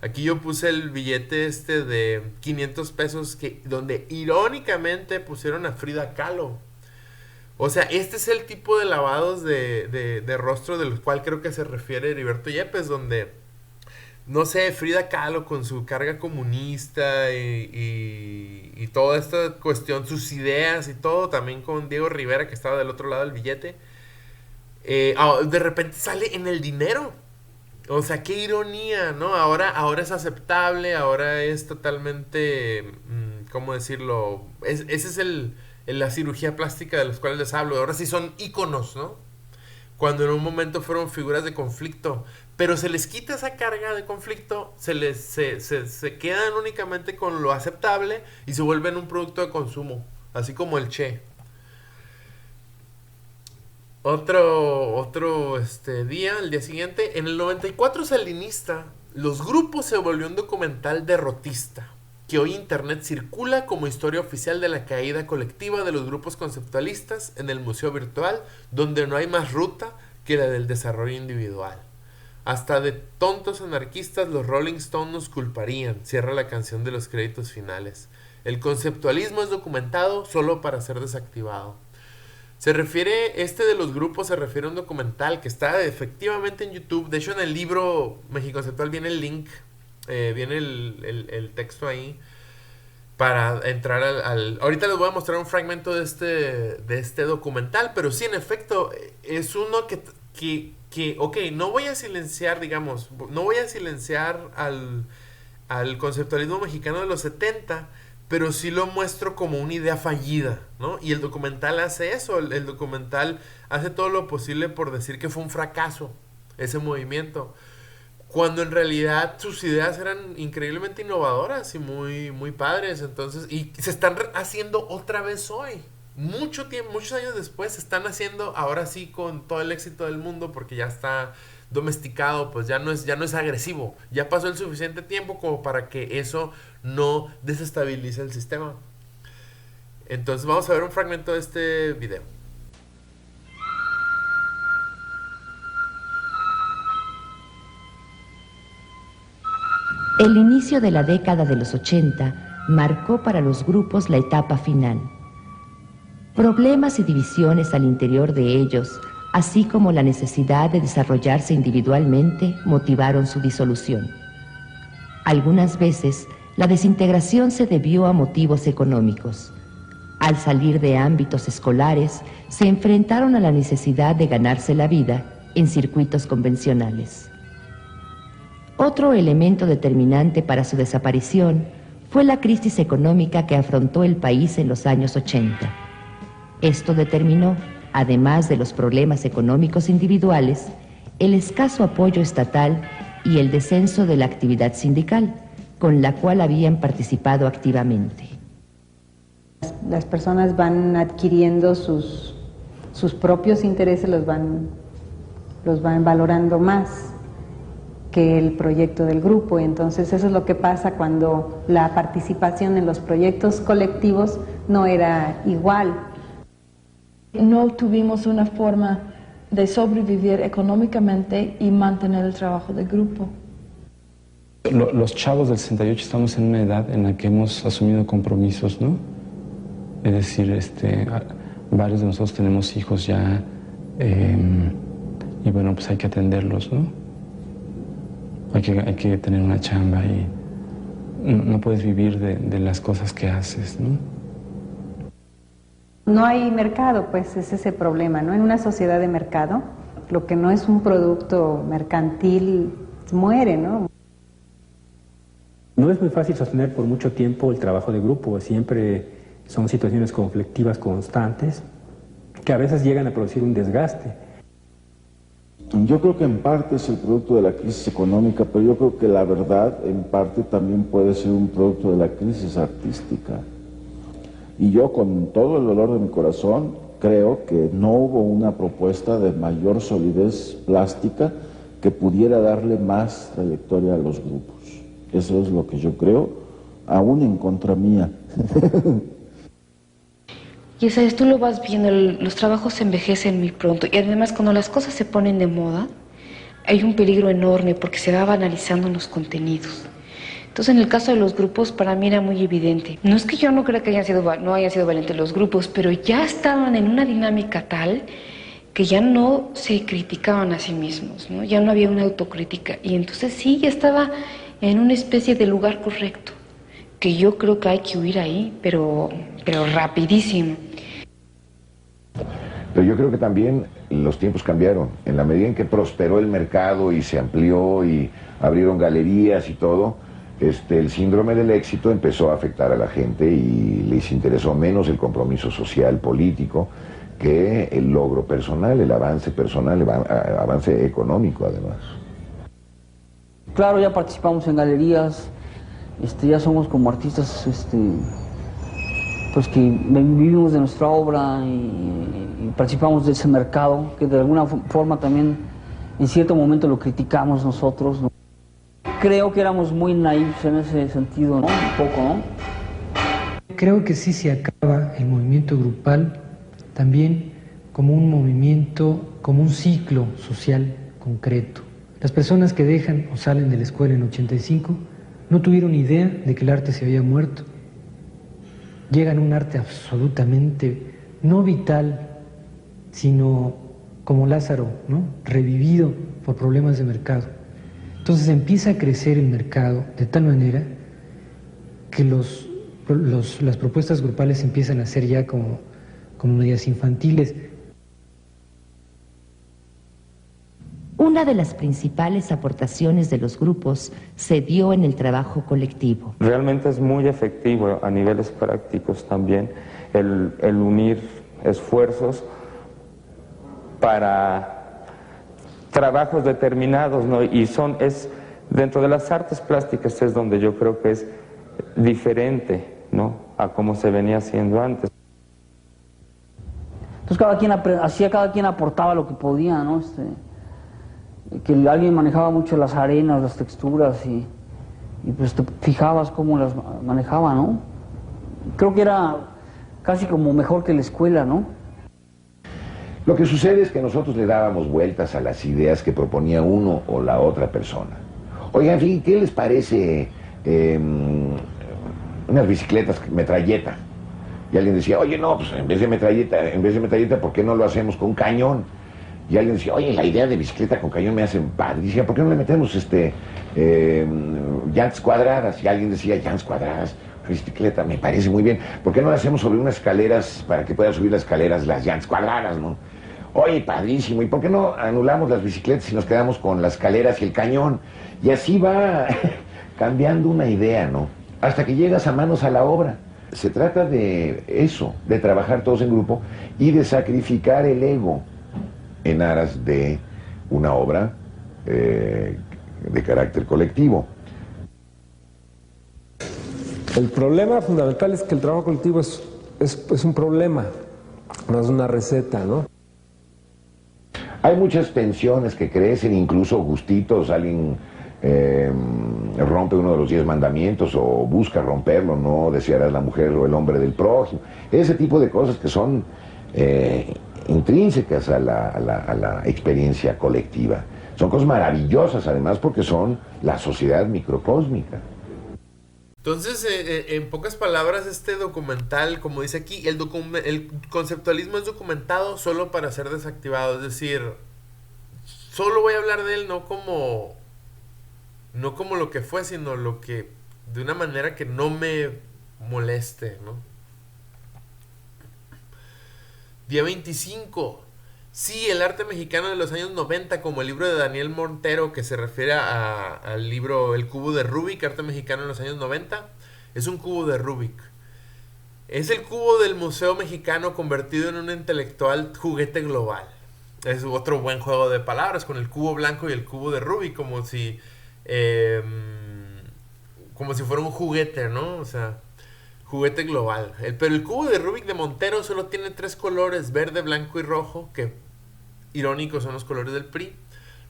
Aquí yo puse el billete de 500 pesos donde irónicamente pusieron a Frida Kahlo. O sea, este es el tipo de lavados de rostro del cual creo que se refiere Heriberto Yepes, donde, no sé, Frida Kahlo con su carga comunista y toda esta cuestión, sus ideas y todo, también con Diego Rivera que estaba del otro lado del billete, de repente sale en el dinero. O sea, qué ironía, ¿no? Ahora es aceptable, ahora es totalmente, ¿cómo decirlo? Ese es la cirugía plástica de los cuales les hablo. Ahora sí son íconos, ¿no? Cuando en un momento fueron figuras de conflicto. Pero se les quita esa carga de conflicto, se quedan únicamente con lo aceptable y se vuelven un producto de consumo. Así como el Che. Otro día, el día siguiente, en el 94 salinista, Los Grupos se volvió un documental derrotista, que hoy internet circula como historia oficial de la caída colectiva de los grupos conceptualistas en el museo virtual, donde no hay más ruta que la del desarrollo individual. Hasta de tontos anarquistas los Rolling Stones nos culparían, cierra la canción de los créditos finales. El conceptualismo es documentado solo para ser desactivado. Se refiere, de los grupos se refiere a un documental que está efectivamente en YouTube. De hecho, en el libro Mexiconceptual viene el link, viene el texto ahí para entrar ahorita les voy a mostrar un fragmento de este documental, pero sí, en efecto, es uno que ok, no voy a silenciar, digamos, no voy a silenciar al conceptualismo mexicano de los 70, pero sí lo muestro como una idea fallida, ¿no? Y el documental hace eso, el documental hace todo lo posible por decir que fue un fracaso ese movimiento, cuando en realidad sus ideas eran increíblemente innovadoras y muy, muy padres. Entonces, y se están haciendo otra vez hoy. Muchos años después se están haciendo ahora sí con todo el éxito del mundo, porque ya está domesticado, pues ya no es agresivo. Ya pasó el suficiente tiempo como para que eso no desestabilice el sistema. Entonces vamos a ver un fragmento de este video. El inicio de la década de los 80 marcó para los grupos la etapa final. Problemas y divisiones al interior de ellos, así como la necesidad de desarrollarse individualmente, motivaron su disolución. Algunas veces, la desintegración se debió a motivos económicos. Al salir de ámbitos escolares, se enfrentaron a la necesidad de ganarse la vida en circuitos convencionales. Otro elemento determinante para su desaparición fue la crisis económica que afrontó el país en los años 80. Esto determinó, además de los problemas económicos individuales, el escaso apoyo estatal y el descenso de la actividad sindical, con la cual habían participado activamente. Las personas van adquiriendo sus propios intereses, los van valorando más que el proyecto del grupo. Entonces eso es lo que pasa cuando la participación en los proyectos colectivos no era igual. No tuvimos una forma de sobrevivir económicamente y mantener el trabajo del grupo. Los chavos del 68 estamos en una edad en la que hemos asumido compromisos, ¿no? Es decir, varios de nosotros tenemos hijos ya, y bueno, pues hay que atenderlos, ¿no? Hay que tener una chamba y no puedes vivir de las cosas que haces, ¿no? No hay mercado, pues es ese problema, ¿no? En una sociedad de mercado, lo que no es un producto mercantil muere, ¿no? No es muy fácil sostener por mucho tiempo el trabajo de grupo, siempre son situaciones conflictivas constantes que a veces llegan a producir un desgaste. Yo creo que en parte es el producto de la crisis económica, pero yo creo que la verdad en parte también puede ser un producto de la crisis artística. Y yo con todo el dolor de mi corazón creo que no hubo una propuesta de mayor solidez plástica que pudiera darle más trayectoria a los grupos. Eso es lo que yo creo, aún en contra mía. Y sabes, tú lo vas viendo, los trabajos se envejecen muy pronto y además cuando las cosas se ponen de moda hay un peligro enorme porque se va banalizando los contenidos. Entonces en el caso de los grupos para mí era muy evidente. No es que yo no crea que no hayan sido valientes los grupos, pero ya estaban en una dinámica tal que ya no se criticaban a sí mismos, ¿no? Ya no había una autocrítica y entonces sí, ya estaba en una especie de lugar correcto, que yo creo que hay que huir ahí, pero rapidísimo. Pero yo creo que también los tiempos cambiaron. En la medida en que prosperó el mercado y se amplió y abrieron galerías y todo, el síndrome del éxito empezó a afectar a la gente y les interesó menos el compromiso social, político, que el logro personal, el avance personal, el avance económico además. Claro, ya participamos en galerías, ya somos como artistas pues que vivimos de nuestra obra y participamos de ese mercado que de alguna forma también en cierto momento lo criticamos nosotros, ¿no? Creo que éramos muy naifs en ese sentido, ¿no? Un poco, ¿no? Creo que sí se acaba el movimiento grupal también como un movimiento, como un ciclo social concreto. Las personas que dejan o salen de la escuela en 85 no tuvieron idea de que el arte se había muerto. Llegan a un arte absolutamente no vital, sino como Lázaro, ¿no? Revivido por problemas de mercado. Entonces empieza a crecer el mercado de tal manera que las propuestas grupales empiezan a ser ya como medias infantiles. Una de las principales aportaciones de los grupos se dio en el trabajo colectivo. Realmente es muy efectivo a niveles prácticos también el unir esfuerzos para trabajos determinados, ¿no? Y dentro de las artes plásticas es donde yo creo que es diferente, ¿no? A cómo se venía haciendo antes. Entonces cada quien aportaba lo que podía, ¿no? Que alguien manejaba mucho las arenas, las texturas y pues te fijabas cómo las manejaba, ¿no? Creo que era casi como mejor que la escuela, ¿no? Lo que sucede es que nosotros le dábamos vueltas a las ideas que proponía uno o la otra persona. Oigan, en fin, ¿qué les parece unas bicicletas metralleta? Y alguien decía, oye, no, pues en vez de metralleta, ¿por qué no lo hacemos con cañón? Y alguien decía, oye, la idea de bicicleta con cañón me hace padrísima, ¿por qué no le metemos llantas cuadradas? Y alguien decía, llantas cuadradas, bicicleta, me parece muy bien. ¿Por qué no la hacemos sobre unas escaleras para que puedan subir las escaleras las llantas cuadradas, no? Oye, padrísimo, ¿y por qué no anulamos las bicicletas y nos quedamos con las escaleras y el cañón? Y así va cambiando una idea, ¿no? Hasta que llegas a manos a la obra. Se trata de eso, de trabajar todos en grupo y de sacrificar el ego en aras de una obra de carácter colectivo. El problema fundamental es que el trabajo colectivo es un problema, no es una receta, ¿no? Hay muchas tensiones que crecen, incluso gustitos, alguien rompe uno de los 10 mandamientos o busca romperlo, no desearás la mujer o el hombre del prójimo. Ese tipo de cosas que son intrínsecas a la experiencia colectiva. Son cosas maravillosas además porque son la sociedad microcósmica. Entonces, en pocas palabras, este documental, como dice aquí, el conceptualismo es documentado solo para ser desactivado. Es decir, solo voy a hablar de él no como lo que fue, sino lo que de una manera que no me moleste, ¿no? Día 25. Sí, el arte mexicano de los años 90, como el libro de Daniel Montero, que se refiere al libro El cubo de Rubik, arte mexicano en los años 90, es un cubo de Rubik. Es el cubo del Museo Mexicano convertido en un intelectual juguete global. Es otro buen juego de palabras con el cubo blanco y el cubo de Rubik, como si fuera un juguete, ¿no? O sea, juguete global. Pero el cubo de Rubik de Montero solo tiene 3 colores, verde, blanco y rojo, que irónicos son los colores del PRI.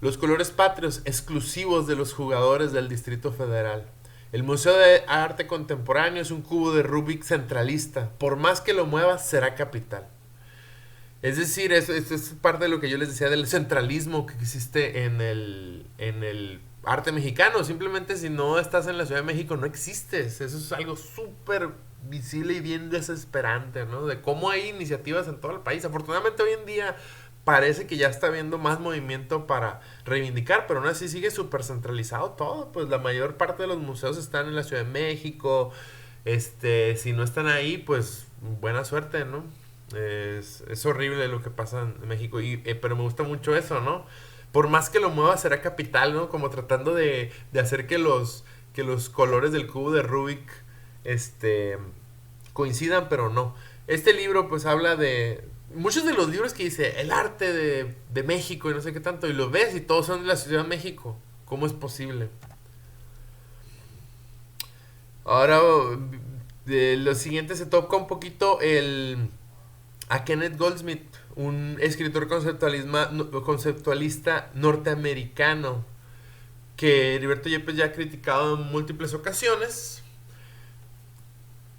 Los colores patrios exclusivos de los jugadores del Distrito Federal. El Museo de Arte Contemporáneo es un cubo de Rubik centralista. Por más que lo muevas, será capital. Es decir, esto es parte de lo que yo les decía del centralismo que existe en el arte mexicano. Simplemente si no estás en la Ciudad de México, no existes. Eso es algo súper visible y bien desesperante, ¿no? De cómo hay iniciativas en todo el país. Afortunadamente hoy en día parece que ya está habiendo más movimiento para reivindicar, pero aún así sigue súper centralizado todo. Pues la mayor parte de los museos están en la Ciudad de México. Si no están ahí, pues buena suerte, ¿no? Es horrible lo que pasa en México, pero me gusta mucho eso, ¿no? Por más que lo mueva será capital, ¿no? Como tratando de hacer que los colores del cubo de Rubik coincidan, pero no. Este libro pues habla de muchos de los libros que dice el arte de México y no sé qué tanto, y lo ves y todos son de la Ciudad de México. ¿Cómo es posible? Ahora lo siguiente se toca un poquito a Kenneth Goldsmith, un escritor conceptualista norteamericano que Heriberto Yepes ya ha criticado en múltiples ocasiones.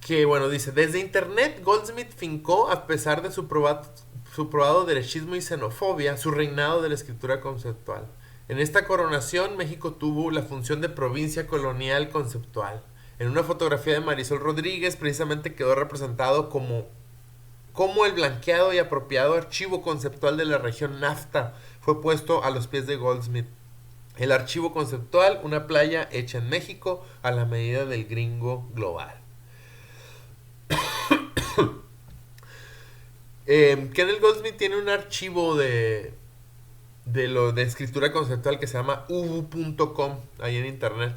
Que bueno, dice, desde internet Goldsmith fincó, a pesar de su probado derechismo y xenofobia, su reinado de la escritura conceptual. En esta coronación, México tuvo la función de provincia colonial conceptual. En una fotografía de Marisol Rodríguez, precisamente quedó representado como el blanqueado y apropiado archivo conceptual de la región NAFTA fue puesto a los pies de Goldsmith. El archivo conceptual, una playa hecha en México a la medida del gringo global. Kenneth Goldsmith tiene un archivo de escritura conceptual que se llama ubu.com ahí en internet.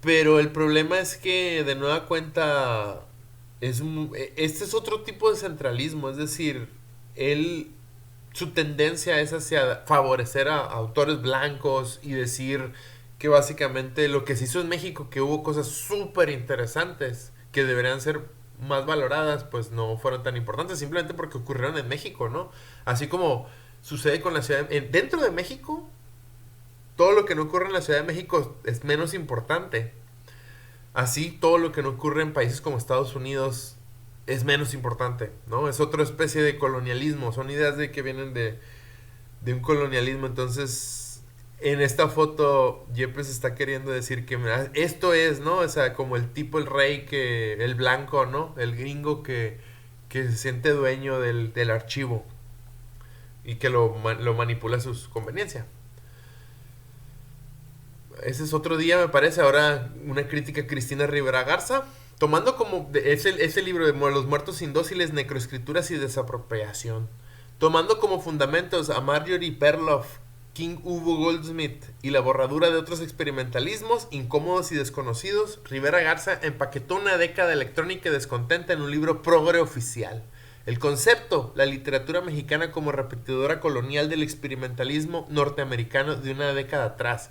Pero el problema es que de nueva cuenta este es otro tipo de centralismo, es decir, su tendencia es hacia favorecer a autores blancos y decir que básicamente lo que se hizo en México, que hubo cosas súper interesantes que deberían ser más valoradas, pues no fueron tan importantes simplemente porque ocurrieron en México, ¿no? Así como sucede con la ciudad dentro de México, todo lo que no ocurre en la Ciudad de México es menos importante. Así todo lo que no ocurre en países como Estados Unidos es menos importante, ¿no? Es otra especie de colonialismo, son ideas de que vienen de un colonialismo. Entonces en esta foto Yepes está queriendo decir que esto es, ¿no? O sea, como el rey, el blanco, ¿no? El gringo que se siente dueño del archivo y que lo manipula a su conveniencia. Ese es otro día, me parece. Ahora una crítica a Cristina Rivera Garza, tomando como ese libro de Los muertos indóciles, necroescrituras y desapropiación, tomando como fundamentos a Marjorie Perloff, King Hugo Goldsmith y la borradura de otros experimentalismos incómodos y desconocidos. Rivera Garza empaquetó una década electrónica y descontenta en un libro progre oficial. El concepto, la literatura mexicana como repetidora colonial del experimentalismo norteamericano de una década atrás.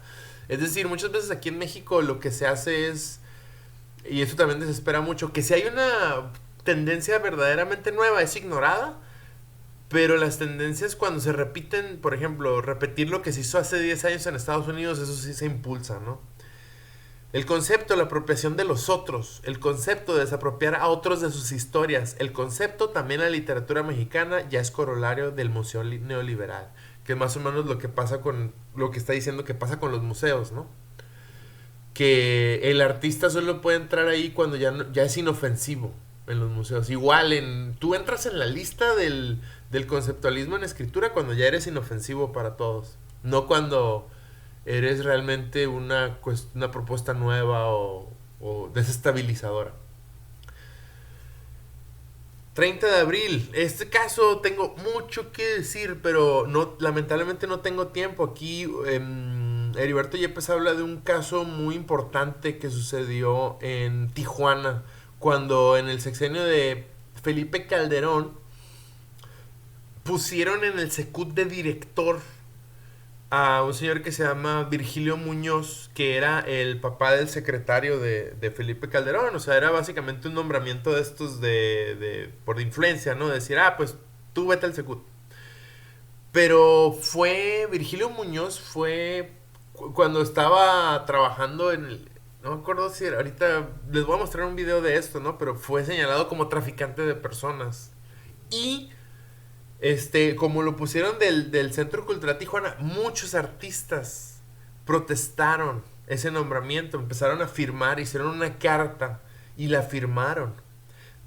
Es decir, muchas veces aquí en México lo que se hace es, y eso también desespera mucho, que si hay una tendencia verdaderamente nueva es ignorada, pero las tendencias cuando se repiten, por ejemplo, repetir lo que se hizo hace 10 años en Estados Unidos, eso sí se impulsa, ¿no? El concepto, la apropiación de los otros, el concepto de desapropiar a otros de sus historias, el concepto también la literatura mexicana ya es corolario del museo neoliberal, que es más o menos lo que pasa con lo que está diciendo que pasa con los museos, ¿no? Que el artista solo puede entrar ahí cuando ya es inofensivo en los museos. Igual tú entras en la lista del conceptualismo en escritura cuando ya eres inofensivo para todos, no cuando eres realmente una propuesta nueva o desestabilizadora. 30 de abril. Este caso tengo mucho que decir, pero lamentablemente no tengo tiempo. Aquí Heriberto Yepes habla de un caso muy importante que sucedió en Tijuana, cuando en el sexenio de Felipe Calderón pusieron en el Secut de director a un señor que se llama Virgilio Muñoz, que era el papá del secretario de Felipe Calderón. O sea, era básicamente un nombramiento de estos por influencia, ¿no? De decir, pues tú vete al Secut. Pero Virgilio Muñoz fue cuando estaba trabajando no me acuerdo si ahorita les voy a mostrar un video de esto, ¿no? Pero fue señalado como traficante de personas. Y como lo pusieron del Centro Cultural Tijuana, muchos artistas protestaron ese nombramiento, empezaron a firmar, hicieron una carta y la firmaron,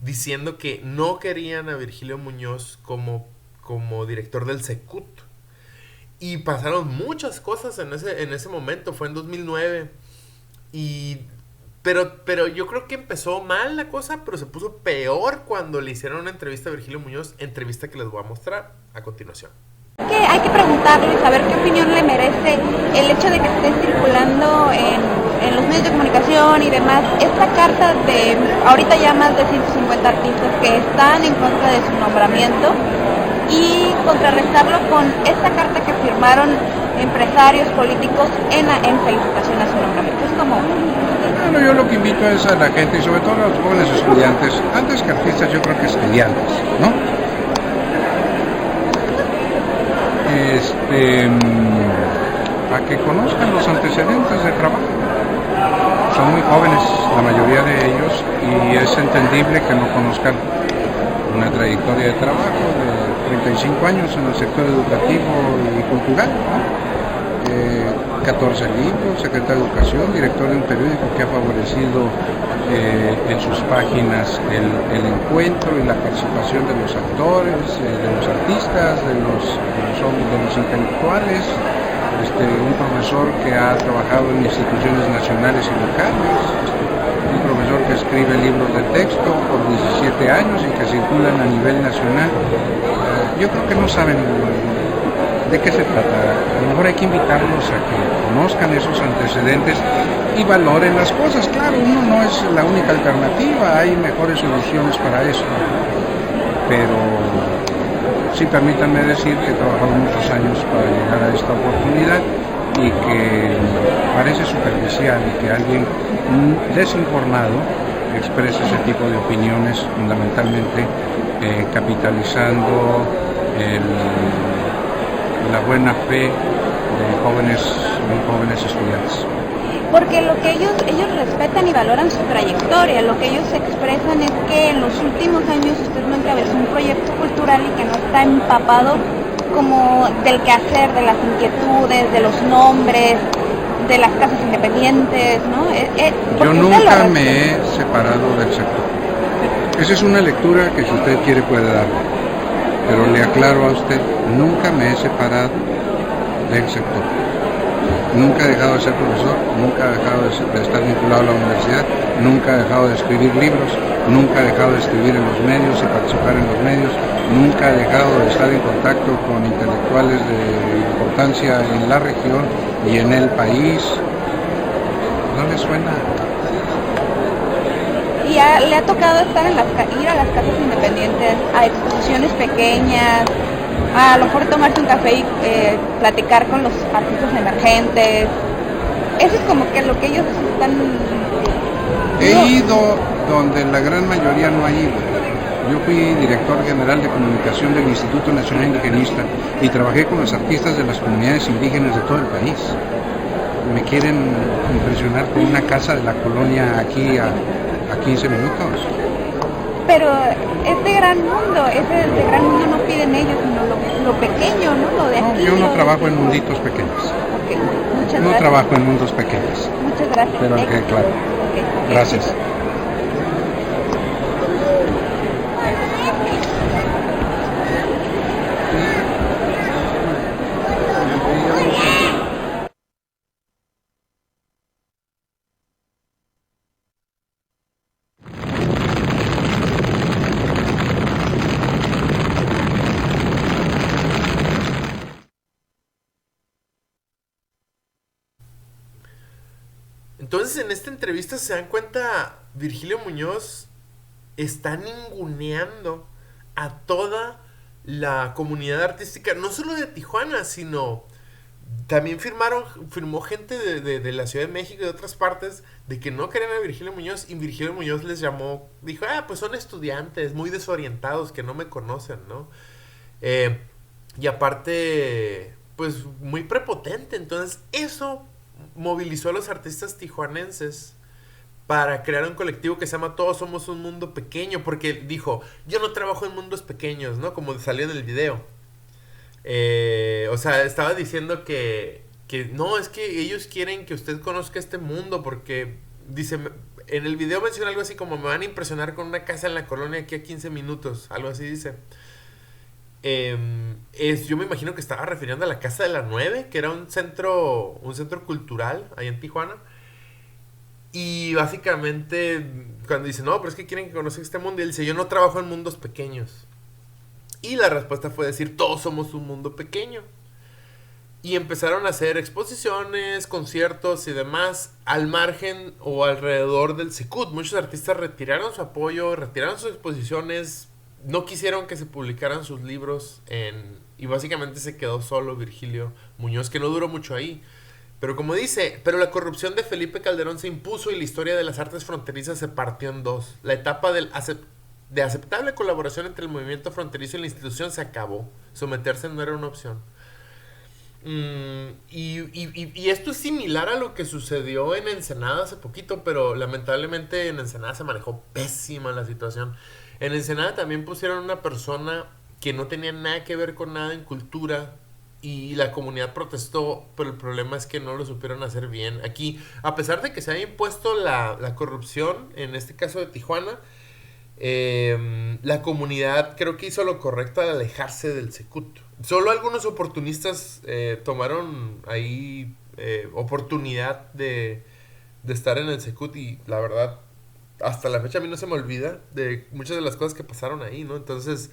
diciendo que no querían a Virgilio Muñoz como director del Secut. Y pasaron muchas cosas en ese momento, fue en 2009. Pero yo creo que empezó mal la cosa, pero se puso peor cuando le hicieron una entrevista a Virgilio Muñoz, entrevista que les voy a mostrar a continuación. Hay que preguntarle y saber qué opinión le merece el hecho de que esté circulando en los medios de comunicación y demás esta carta de ahorita ya más de 150 artistas que están en contra de su nombramiento, y contrarrestarlo con esta carta que firmaron empresarios políticos en felicitación a su nombramiento. Es como... Bueno, yo lo que invito es a la gente, y sobre todo a los jóvenes estudiantes, antes que artistas yo creo que estudiantes, ¿no? A que conozcan los antecedentes de trabajo. Son muy jóvenes la mayoría de ellos, y es entendible que no conozcan una trayectoria de trabajo de 35 años en el sector educativo y cultural, ¿no? 14 libros, secretario de Educación, director de un periódico que ha favorecido en sus páginas el encuentro y la participación de los actores, de los artistas, de los intelectuales, un profesor que ha trabajado en instituciones nacionales y locales, un profesor que escribe libros de texto por 17 años y que circulan a nivel nacional. Yo creo que no saben de qué se trata. A lo mejor hay que invitarlos a que conozcan esos antecedentes y valoren las cosas. Claro, uno no es la única alternativa, hay mejores soluciones para eso. Pero sí, permítanme decir que he trabajado muchos años para llegar a esta oportunidad y que parece superficial y que alguien desinformado exprese ese tipo de opiniones, fundamentalmente capitalizando la buena fe de jóvenes estudiantes. Porque lo que ellos respetan y valoran su trayectoria, lo que ellos expresan es que en los últimos años usted no encabezó un proyecto cultural y que no está empapado como del quehacer, de las inquietudes, de los nombres, de las casas independientes, ¿no? Yo nunca me he separado del sector. Esa es una lectura que si usted quiere puede dar, pero le aclaro a usted, nunca me he separado del sector. Nunca he dejado de ser profesor, nunca he dejado de estar vinculado a la universidad, nunca he dejado de escribir libros, nunca he dejado de escribir en los medios y participar en los medios, nunca he dejado de estar en contacto con intelectuales de importancia en la región y en el país. ¿No le suena? Y le ha tocado estar ir a las casas independientes, a exposiciones pequeñas, a lo mejor tomarse un café y platicar con los artistas emergentes. Eso es como que lo que ellos están... He ido donde la gran mayoría no ha ido. Yo fui director general de comunicación del Instituto Nacional Indigenista y trabajé con los artistas de las comunidades indígenas de todo el país. Me quieren impresionar con una casa de la colonia aquí a 15 minutos. Pero este gran mundo no piden ellos, sino lo pequeño, ¿no? Lo de aquí. No, yo no trabajo en munditos pequeños. Okay. Muchas gracias. No trabajo en mundos pequeños. Muchas gracias. Pero que claro. Okay. Gracias. Entonces, en esta entrevista se dan cuenta, Virgilio Muñoz está ninguneando a toda la comunidad artística, no solo de Tijuana, sino también firmó gente de la Ciudad de México y de otras partes de que no querían a Virgilio Muñoz, y Virgilio Muñoz les llamó, dijo, pues son estudiantes muy desorientados que no me conocen, ¿no? Y aparte, pues muy prepotente. Entonces eso movilizó a los artistas tijuanenses para crear un colectivo que se llama Todos Somos un Mundo Pequeño, porque dijo, yo no trabajo en mundos pequeños, ¿no? Como salió en el video. O sea, estaba diciendo que no, es que ellos quieren que usted conozca este mundo, porque dice, en el video menciona algo así como, me van a impresionar con una casa en la colonia aquí a 15 minutos, algo así dice. Yo me imagino que estaba refiriendo a la Casa de la 9, que era un centro cultural ahí en Tijuana. Y básicamente, cuando dice, no, pero es que quieren que conozca este mundo, y él dice, yo no trabajo en mundos pequeños. Y la respuesta fue decir, todos somos un mundo pequeño. Y empezaron a hacer exposiciones, conciertos y demás al margen o alrededor del Secut. Muchos artistas retiraron su apoyo, retiraron sus exposiciones, no quisieron que se publicaran sus libros y básicamente se quedó solo Virgilio Muñoz, que no duró mucho ahí. Pero como dice, pero la corrupción de Felipe Calderón se impuso y la historia de las artes fronterizas se partió en dos. La etapa de aceptable colaboración entre el movimiento fronterizo y la institución se acabó. Someterse no era una opción. Y esto es similar a lo que sucedió en Ensenada hace poquito, pero lamentablemente en Ensenada se manejó pésima la situación. En Ensenada también pusieron una persona que no tenía nada que ver con nada en cultura, y la comunidad protestó, pero el problema es que no lo supieron hacer bien. Aquí, a pesar de que se haya impuesto la corrupción, en este caso de Tijuana, la comunidad creo que hizo lo correcto al alejarse del Secut. Solo algunos oportunistas tomaron ahí oportunidad de estar en el Secut, y la verdad, hasta la fecha a mí no se me olvida de muchas de las cosas que pasaron ahí, ¿no? Entonces,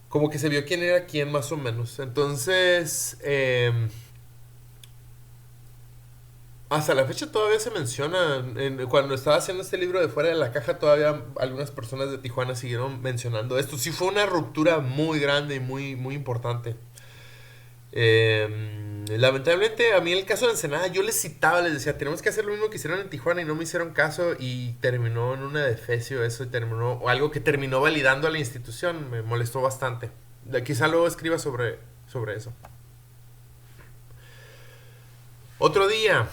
como que se vio quién era quién más o menos. Entonces, hasta la fecha todavía se menciona, cuando estaba haciendo este libro de Fuera de la Caja, todavía algunas personas de Tijuana siguieron mencionando esto. Sí fue una ruptura muy grande y muy, muy importante. Lamentablemente, a mí en el caso de Ensenada, yo les citaba, les decía, tenemos que hacer lo mismo que hicieron en Tijuana, y no me hicieron caso, y terminó en una defecio eso, y terminó, o algo que terminó validando a la institución. Me molestó bastante. Quizá luego escriba sobre eso. Otro día,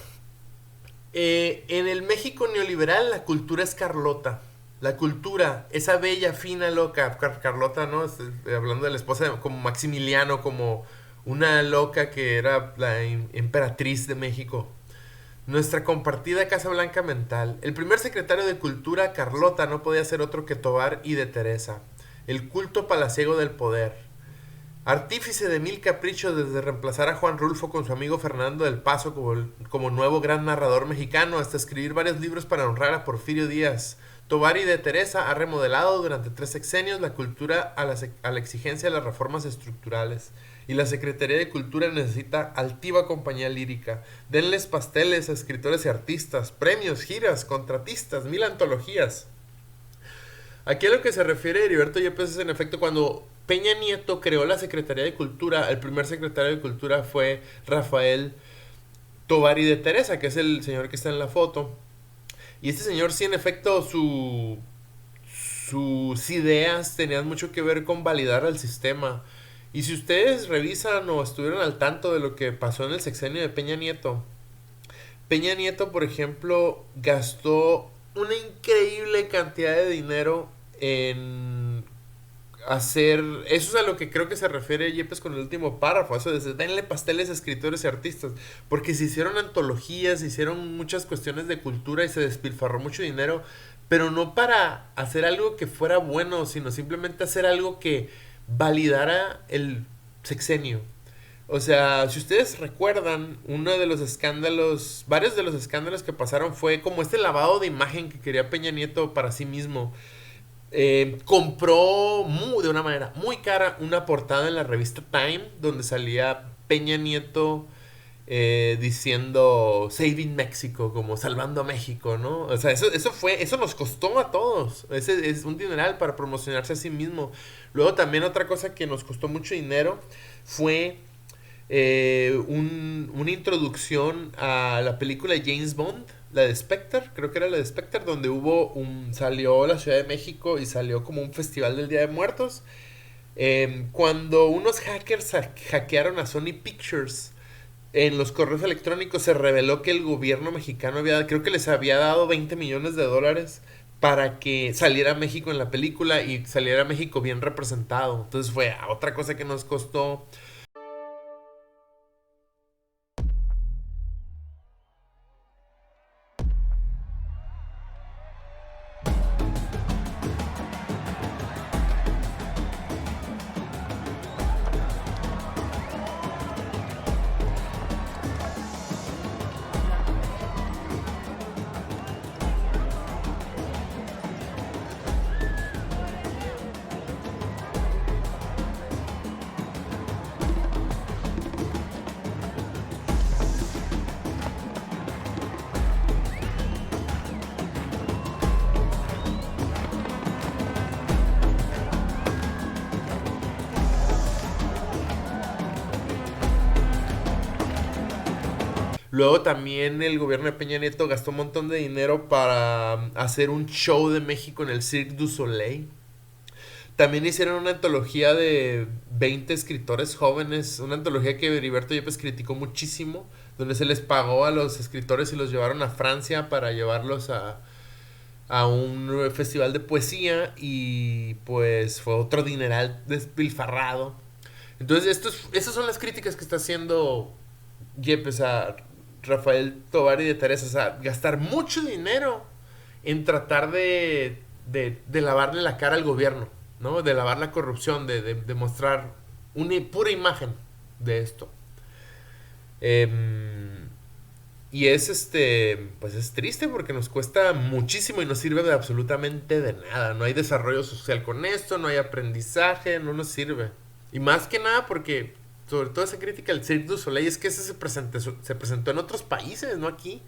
en el México neoliberal, la cultura es Carlota. La cultura, esa bella, fina, loca, Carlota, ¿no? Hablando de la esposa, como Maximiliano, como una loca que era la emperatriz de México. Nuestra compartida Casa Blanca mental. El primer secretario de Cultura, Carlota, no podía ser otro que Tovar y de Teresa. El culto palaciego del poder. Artífice de mil caprichos, desde reemplazar a Juan Rulfo con su amigo Fernando del Paso como nuevo gran narrador mexicano, hasta escribir varios libros para honrar a Porfirio Díaz. Tovar y de Teresa ha remodelado durante 3 sexenios la cultura a la exigencia de las reformas estructurales. Y la Secretaría de Cultura necesita altiva compañía lírica. Denles pasteles a escritores y artistas, premios, giras, contratistas, 1000 antologías. Aquí a lo que se refiere Heriberto Yepes es, en efecto, cuando Peña Nieto creó la Secretaría de Cultura, el primer secretario de Cultura fue Rafael Tovar y de Teresa, que es el señor que está en la foto. Y este señor, sí, en efecto, sus ideas tenían mucho que ver con validar al sistema. Y si ustedes revisan o estuvieron al tanto de lo que pasó en el sexenio de Peña Nieto, por ejemplo, gastó una increíble cantidad de dinero en hacer... Eso es a lo que creo que se refiere Yepes con el último párrafo. Eso de denle pasteles a escritores y artistas. Porque se hicieron antologías, se hicieron muchas cuestiones de cultura y se despilfarró mucho dinero. Pero no para hacer algo que fuera bueno, sino simplemente hacer algo que validara el sexenio. O sea, si ustedes recuerdan, varios de los escándalos que pasaron fue como este lavado de imagen que quería Peña Nieto para sí mismo. Compró de una manera muy cara una portada en la revista Time, donde salía Peña Nieto diciendo Saving Mexico, como salvando a México, ¿no? O sea, eso nos costó a todos. Ese es un dineral para promocionarse a sí mismo. Luego también otra cosa que nos costó mucho dinero fue una introducción a la película de James Bond, la de Spectre, creo que era la de Spectre, donde salió la Ciudad de México y salió como un festival del Día de Muertos. Cuando unos hackers hackearon a Sony Pictures, en los correos electrónicos se reveló que el gobierno mexicano creo que les había dado $20 millones para que saliera México en la película y saliera México bien representado. Entonces fue otra cosa que nos costó. Luego también el gobierno de Peña Nieto gastó un montón de dinero para hacer un show de México en el Cirque du Soleil. También hicieron una antología de 20 escritores jóvenes, una antología que Heriberto Yepes criticó muchísimo, donde se les pagó a los escritores y los llevaron a Francia para llevarlos a un festival de poesía, y pues fue otro dineral despilfarrado. Entonces estas son las críticas que está haciendo Yepes a Rafael Tovar y de Teresa. O sea, gastar mucho dinero en tratar de lavarle la cara al gobierno, ¿no? De lavar la corrupción, de mostrar una pura imagen de esto. Y pues es triste porque nos cuesta muchísimo y no sirve de absolutamente de nada. No hay desarrollo social con esto, no hay aprendizaje, no nos sirve. Y más que nada porque, sobre todo esa crítica al Cirque du Soleil, es que ese se presentó en otros países, no aquí.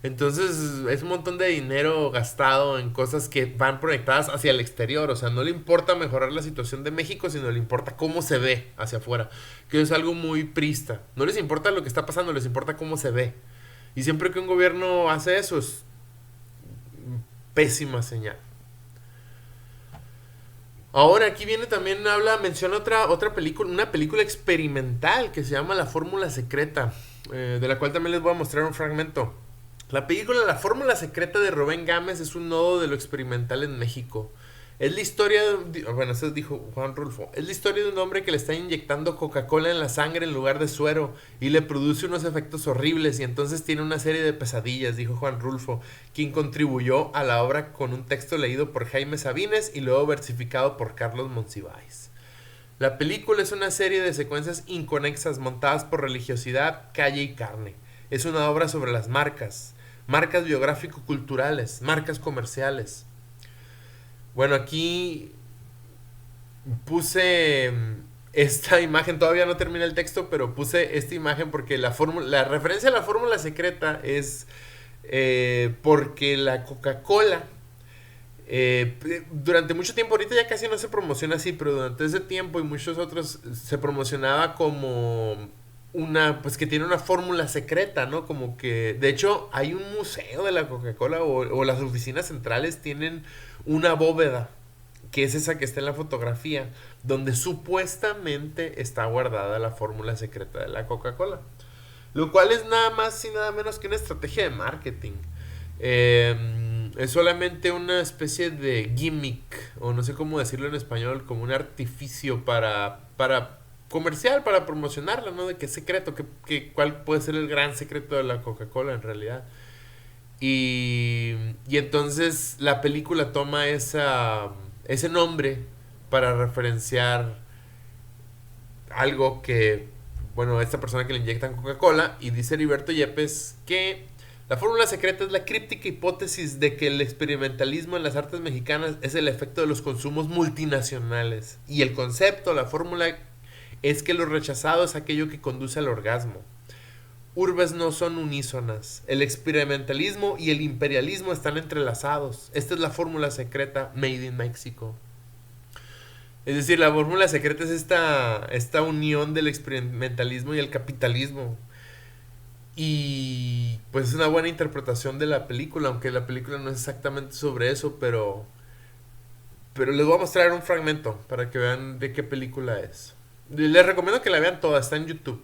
Entonces es un montón de dinero gastado en cosas que van proyectadas hacia el exterior. O sea, no le importa mejorar la situación de México, sino le importa cómo se ve hacia afuera, que es algo muy prista. No les importa lo que está pasando, les importa cómo se ve. Y siempre que un gobierno hace eso es pésima señal. Ahora aquí viene también, menciona otra película, una película experimental que se llama La Fórmula Secreta, de la cual también les voy a mostrar un fragmento. La película La Fórmula Secreta de Rubén Gámez es un nodo de lo experimental en México. Es la historia eso dijo Juan Rulfo. Es la historia de un hombre que le está inyectando Coca-Cola en la sangre en lugar de suero y le produce unos efectos horribles y entonces tiene una serie de pesadillas, dijo Juan Rulfo, quien contribuyó a la obra con un texto leído por Jaime Sabines y luego versificado por Carlos Monsiváis. La película es una serie de secuencias inconexas montadas por religiosidad, calle y carne. Es una obra sobre las marcas biográfico-culturales, marcas comerciales. Bueno, aquí puse esta imagen, todavía no termina el texto, pero puse esta imagen porque la referencia a la fórmula secreta es porque la Coca-Cola durante mucho tiempo, ahorita ya casi no se promociona así, pero durante ese tiempo y muchos otros se promocionaba como pues que tiene una fórmula secreta, ¿no? Como que, de hecho, hay un museo de la Coca-Cola o las oficinas centrales tienen una bóveda, que es esa que está en la fotografía, donde supuestamente está guardada la fórmula secreta de la Coca-Cola. Lo cual es nada más y nada menos que una estrategia de marketing. Es solamente una especie de gimmick, o no sé cómo decirlo en español, como un artificio para comercial, para promocionarla, ¿no? De qué secreto, cuál puede ser el gran secreto de la Coca-Cola en realidad. Y entonces la película toma ese nombre para referenciar algo que, bueno, esta persona que le inyectan Coca-Cola, y dice Heriberto Yepes que la fórmula secreta es la críptica hipótesis de que el experimentalismo en las artes mexicanas es el efecto de los consumos multinacionales. Y el concepto, la fórmula, es que lo rechazado es aquello que conduce al orgasmo. urbes no son unísonas. El experimentalismo y el imperialismo están entrelazados. Esta es la fórmula secreta made in Mexico. Es decir, la fórmula secreta es esta unión del experimentalismo y el capitalismo. Y pues es una buena interpretación de la película, aunque la película no es exactamente sobre eso, pero les voy a mostrar un fragmento para que vean de qué película es. Les recomiendo que la vean toda, está en YouTube.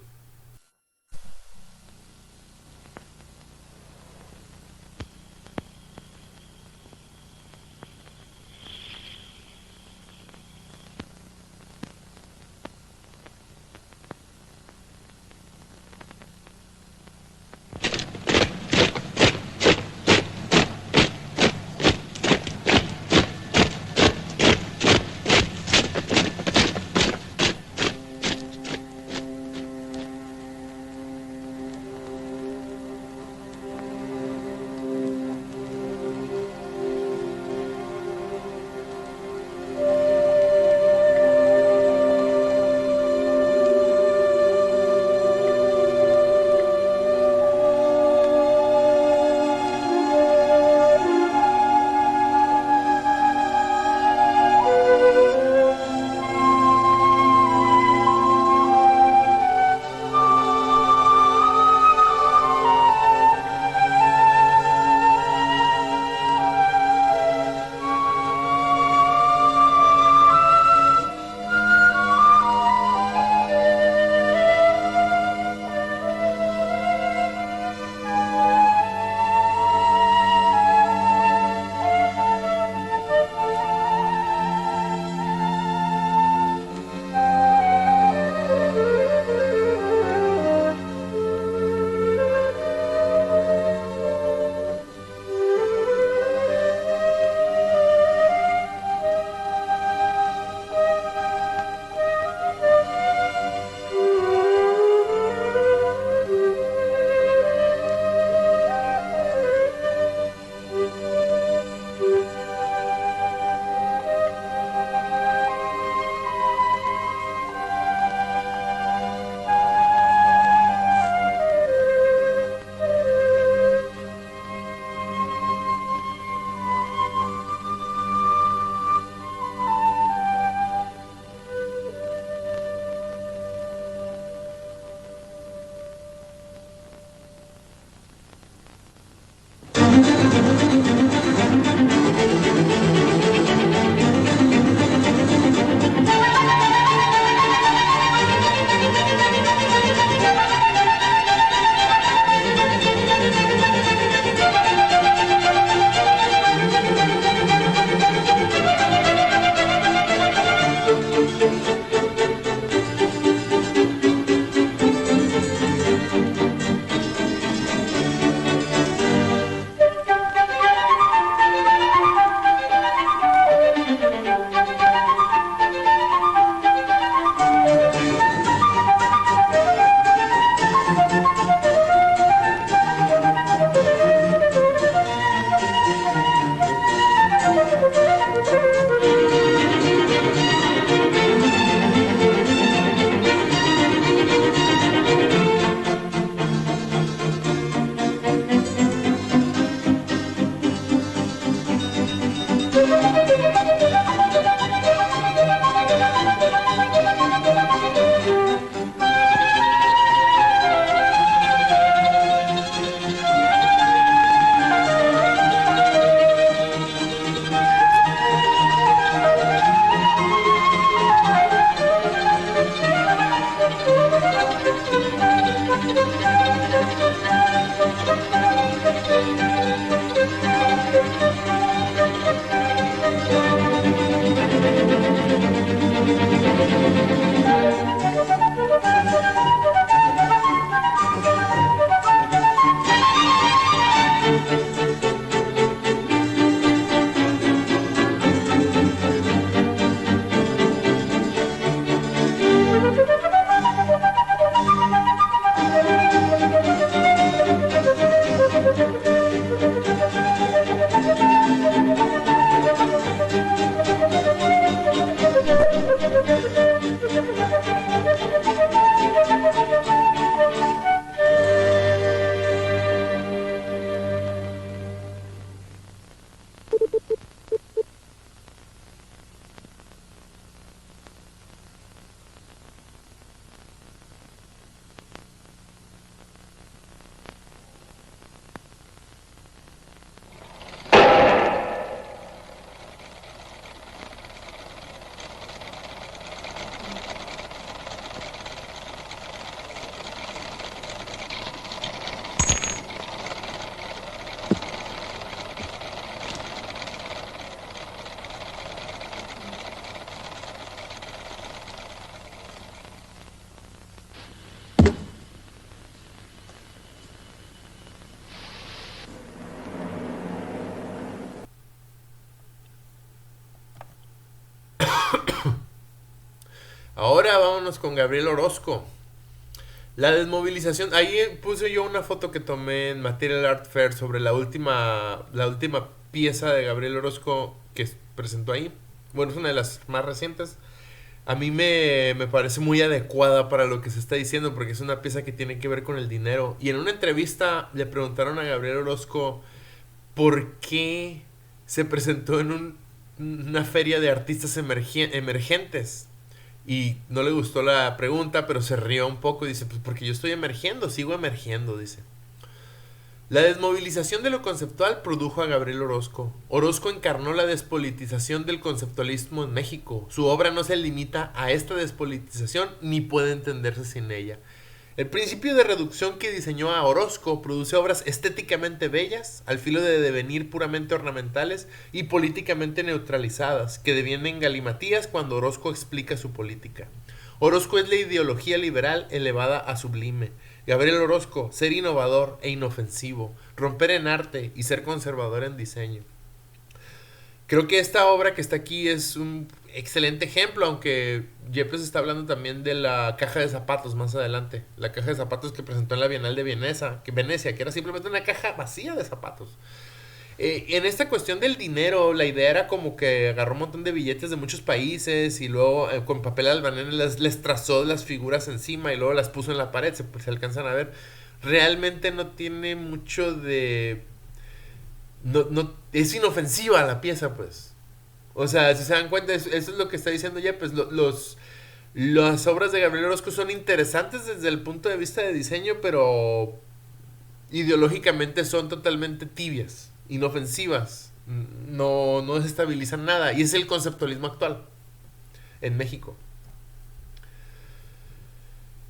Ahora vámonos con Gabriel Orozco. La desmovilización, ahí puse yo una foto que tomé en Material Art Fair sobre la última pieza de Gabriel Orozco que presentó ahí. Bueno, es una de las más recientes. A mí me parece muy adecuada para lo que se está diciendo, porque es una pieza que tiene que ver con el dinero. Y en una entrevista le preguntaron a Gabriel Orozco por qué se presentó en una feria de artistas emergentes. Y no le gustó la pregunta, pero se rió un poco y dice, pues porque yo estoy emergiendo, sigo emergiendo, dice. La desmovilización de lo conceptual produjo a Gabriel Orozco. Orozco encarnó la despolitización del conceptualismo en México. Su obra no se limita a esta despolitización ni puede entenderse sin ella. El principio de reducción que diseñó a Orozco produce obras estéticamente bellas, al filo de devenir puramente ornamentales y políticamente neutralizadas, que devienen galimatías cuando Orozco explica su política. Orozco es la ideología liberal elevada a sublime. Gabriel Orozco, ser innovador e inofensivo, romper en arte y ser conservador en diseño. Creo que esta obra que está aquí es un excelente ejemplo, aunque Yepes está hablando también de la caja de zapatos más adelante. La caja de zapatos que presentó en la Bienal de Venecia, que era simplemente una caja vacía de zapatos. En esta cuestión del dinero, la idea era como que agarró un montón de billetes de muchos países y luego con papel albanés les trazó las figuras encima y luego las puso en la pared, se alcanzan a ver. Realmente no tiene mucho de... No, es inofensiva la pieza, pues. O sea, si se dan cuenta, eso es lo que está diciendo ya, pues las obras de Gabriel Orozco son interesantes desde el punto de vista de diseño, pero ideológicamente son totalmente tibias, inofensivas, no desestabilizan nada, y es el conceptualismo actual en México.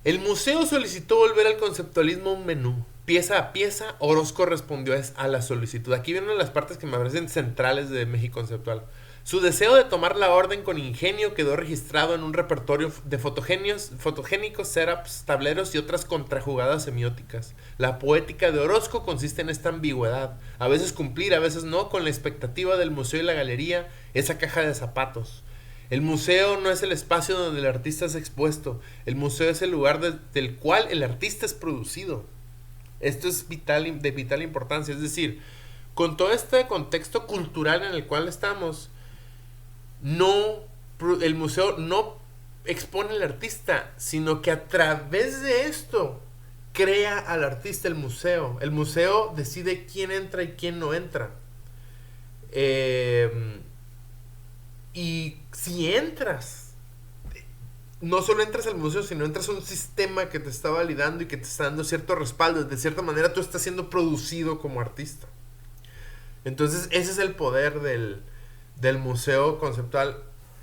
El museo solicitó volver al conceptualismo un menú. Pieza a pieza, Orozco respondió a la solicitud. Aquí vienen las partes que me parecen centrales de México conceptual. Su deseo de tomar la orden con ingenio quedó registrado en un repertorio de fotogénicos, setups, tableros y otras contrajugadas semióticas. La poética de Orozco consiste en esta ambigüedad, a veces cumplir, a veces no, con la expectativa del museo y la galería, esa caja de zapatos. El museo no es el espacio donde el artista es expuesto, el museo es el lugar del cual el artista es producido. Esto es de vital importancia, es decir, con todo este contexto cultural en el cual estamos, el museo no expone al artista, sino que a través de esto crea al artista el museo. El museo decide quién entra y quién no entra. Y si entras, no solo entras al museo, sino entras a un sistema que te está validando y que te está dando cierto respaldo. De cierta manera tú estás siendo producido como artista. Entonces ese es el poder del museo conceptual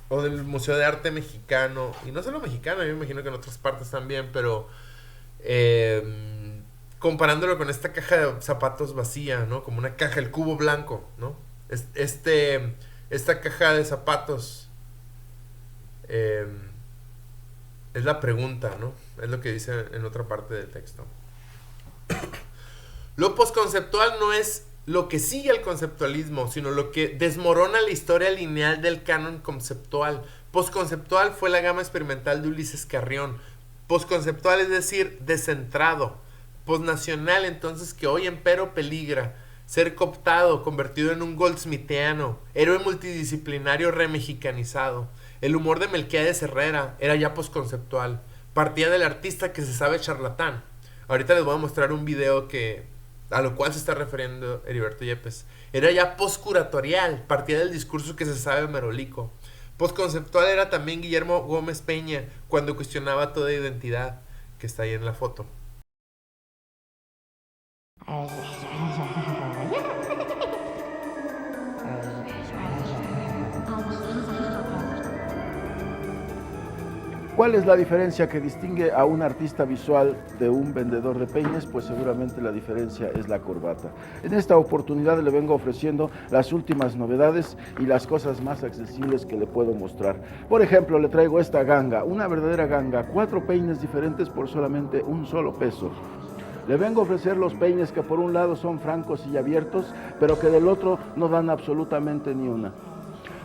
o del museo de arte mexicano, y no solo mexicano, yo me imagino que en otras partes también, pero comparándolo con esta caja de zapatos vacía, ¿no? Como una caja, el cubo blanco, ¿no? Esta caja de zapatos es la pregunta, ¿no? Es lo que dice en otra parte del texto. Lo posconceptual no es lo que sigue al conceptualismo, sino lo que desmorona la historia lineal del canon conceptual. Posconceptual fue la gama experimental de Ulises Carrión. Posconceptual es decir, descentrado. Posnacional, entonces, que hoy empero peligra ser cooptado, convertido en un goldsmithiano, héroe multidisciplinario remexicanizado. El humor de Melquiades Herrera era ya posconceptual. Partía del artista que se sabe charlatán. Ahorita les voy a mostrar un video a lo cual se está refiriendo Heriberto Yepes. Era ya poscuratorial, partía del discurso que se sabe merolico. Posconceptual era también Guillermo Gómez Peña, cuando cuestionaba toda identidad, que está ahí en la foto. ¿Cuál es la diferencia que distingue a un artista visual de un vendedor de peines? Pues seguramente la diferencia es la corbata. En esta oportunidad le vengo ofreciendo las últimas novedades y las cosas más accesibles que le puedo mostrar. Por ejemplo, le traigo esta ganga, una verdadera ganga, 4 peines diferentes por solamente un solo peso. Le vengo a ofrecer los peines que por un lado son francos y abiertos, pero que del otro no dan absolutamente ni una.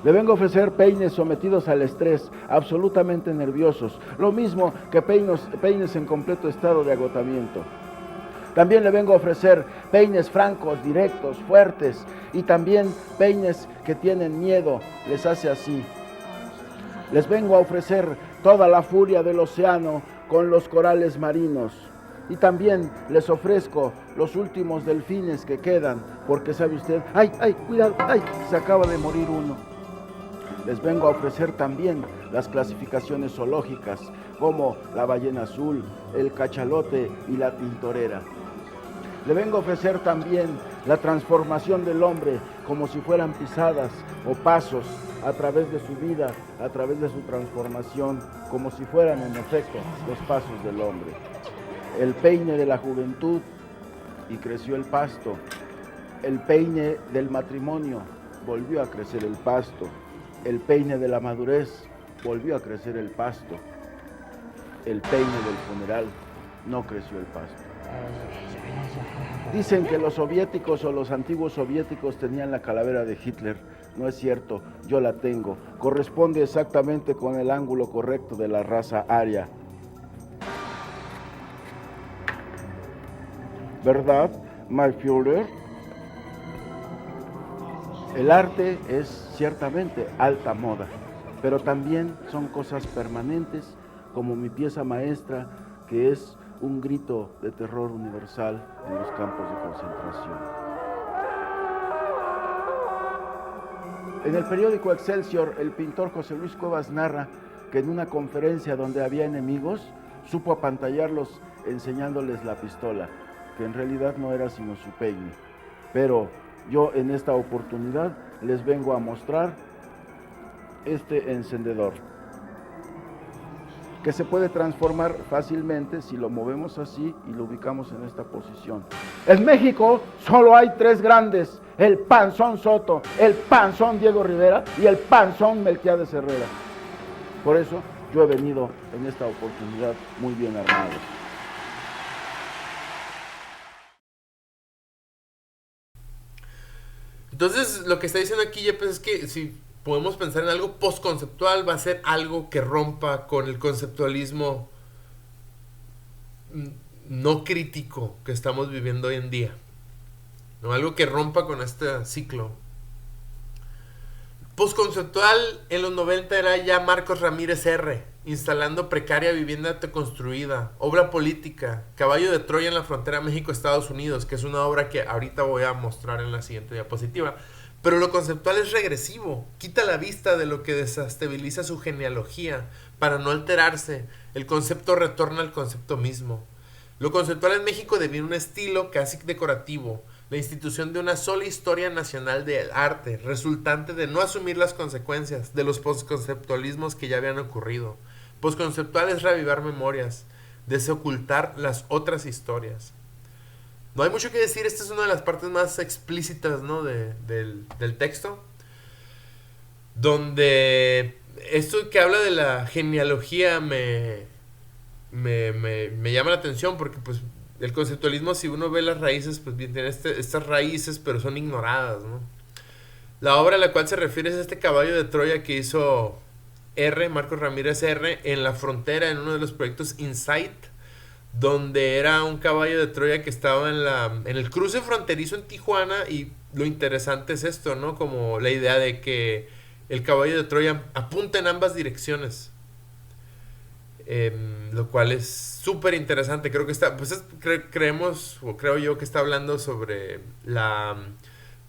Le vengo a ofrecer peines sometidos al estrés, absolutamente nerviosos, lo mismo que peines en completo estado de agotamiento. También le vengo a ofrecer peines francos, directos, fuertes, y también peines que tienen miedo, les hace así. Les vengo a ofrecer toda la furia del océano con los corales marinos. Y también les ofrezco los últimos delfines que quedan, porque sabe usted, ¡ay, cuidado, se acaba de morir uno! Les vengo a ofrecer también las clasificaciones zoológicas, como la ballena azul, el cachalote y la tintorera. Le vengo a ofrecer también la transformación del hombre, como si fueran pisadas o pasos a través de su vida, a través de su transformación, como si fueran en efecto los pasos del hombre. El peine de la juventud, y creció el pasto. El peine del matrimonio, volvió a crecer el pasto. El peine de la madurez, volvió a crecer el pasto. El peine del funeral, no creció el pasto. Dicen que los soviéticos o los antiguos soviéticos tenían la calavera de Hitler. No es cierto, yo la tengo. Corresponde exactamente con el ángulo correcto de la raza aria. ¿Verdad, my Führer? El arte es ciertamente alta moda, pero también son cosas permanentes, como mi pieza maestra, que es un grito de terror universal en los campos de concentración. En el periódico Excelsior, el pintor José Luis Cuevas narra que en una conferencia donde había enemigos, supo apantallarlos enseñándoles la pistola, que en realidad no era sino su peine. Pero yo en esta oportunidad les vengo a mostrar este encendedor, que se puede transformar fácilmente si lo movemos así y lo ubicamos en esta posición. En México solo hay 3 grandes: el Panzón Soto, el Panzón Diego Rivera y el Panzón Melquiades Herrera. Por eso yo he venido en esta oportunidad muy bien armado. Entonces, lo que está diciendo aquí, Yepes, es que si podemos pensar en algo postconceptual, va a ser algo que rompa con el conceptualismo no crítico que estamos viviendo hoy en día, ¿no? Algo que rompa con este ciclo. Postconceptual en los 90 era ya Marcos Ramírez R., instalando precaria vivienda construida, obra política, Caballo de Troya en la frontera México-Estados Unidos, que es una obra que ahorita voy a mostrar en la siguiente diapositiva. Pero lo conceptual es regresivo, quita la vista de lo que desestabiliza su genealogía. Para no alterarse, el concepto retorna al concepto mismo. Lo conceptual en México deviene un estilo casi decorativo, la institución de una sola historia nacional del arte, resultante de no asumir las consecuencias de los postconceptualismos que ya habían ocurrido. Postconceptual es reavivar memorias, desocultar las otras historias. No hay mucho que decir, esta es una de las partes más explícitas, ¿no? del texto, donde esto que habla de la genealogía me llama la atención, porque pues el conceptualismo, si uno ve las raíces, pues bien tiene estas raíces, pero son ignoradas, ¿no? La obra a la cual se refiere es este Caballo de Troya que hizo Marcos Ramírez R. en la frontera, en uno de los proyectos Insight, donde era un caballo de Troya que estaba en el cruce fronterizo en Tijuana. Y lo interesante es esto, ¿no? Como la idea de que el caballo de Troya apunta en ambas direcciones, lo cual es súper interesante. Creo que está, pues creo yo que está hablando sobre la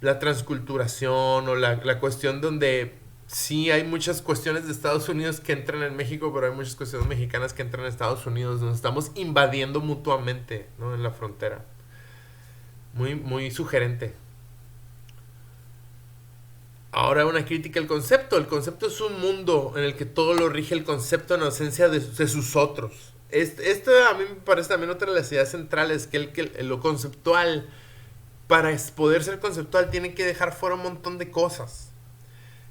transculturación, o la cuestión donde sí hay muchas cuestiones de Estados Unidos que entran en México, pero hay muchas cuestiones mexicanas que entran en Estados Unidos. Nos estamos invadiendo mutuamente, ¿no? En la frontera. Muy, muy sugerente. Ahora una crítica al concepto. El concepto es un mundo en el que todo lo rige el concepto en ausencia de sus otros. Esto a mí me parece también otra de las ideas centrales, que lo conceptual, para poder ser conceptual, tiene que dejar fuera un montón de cosas.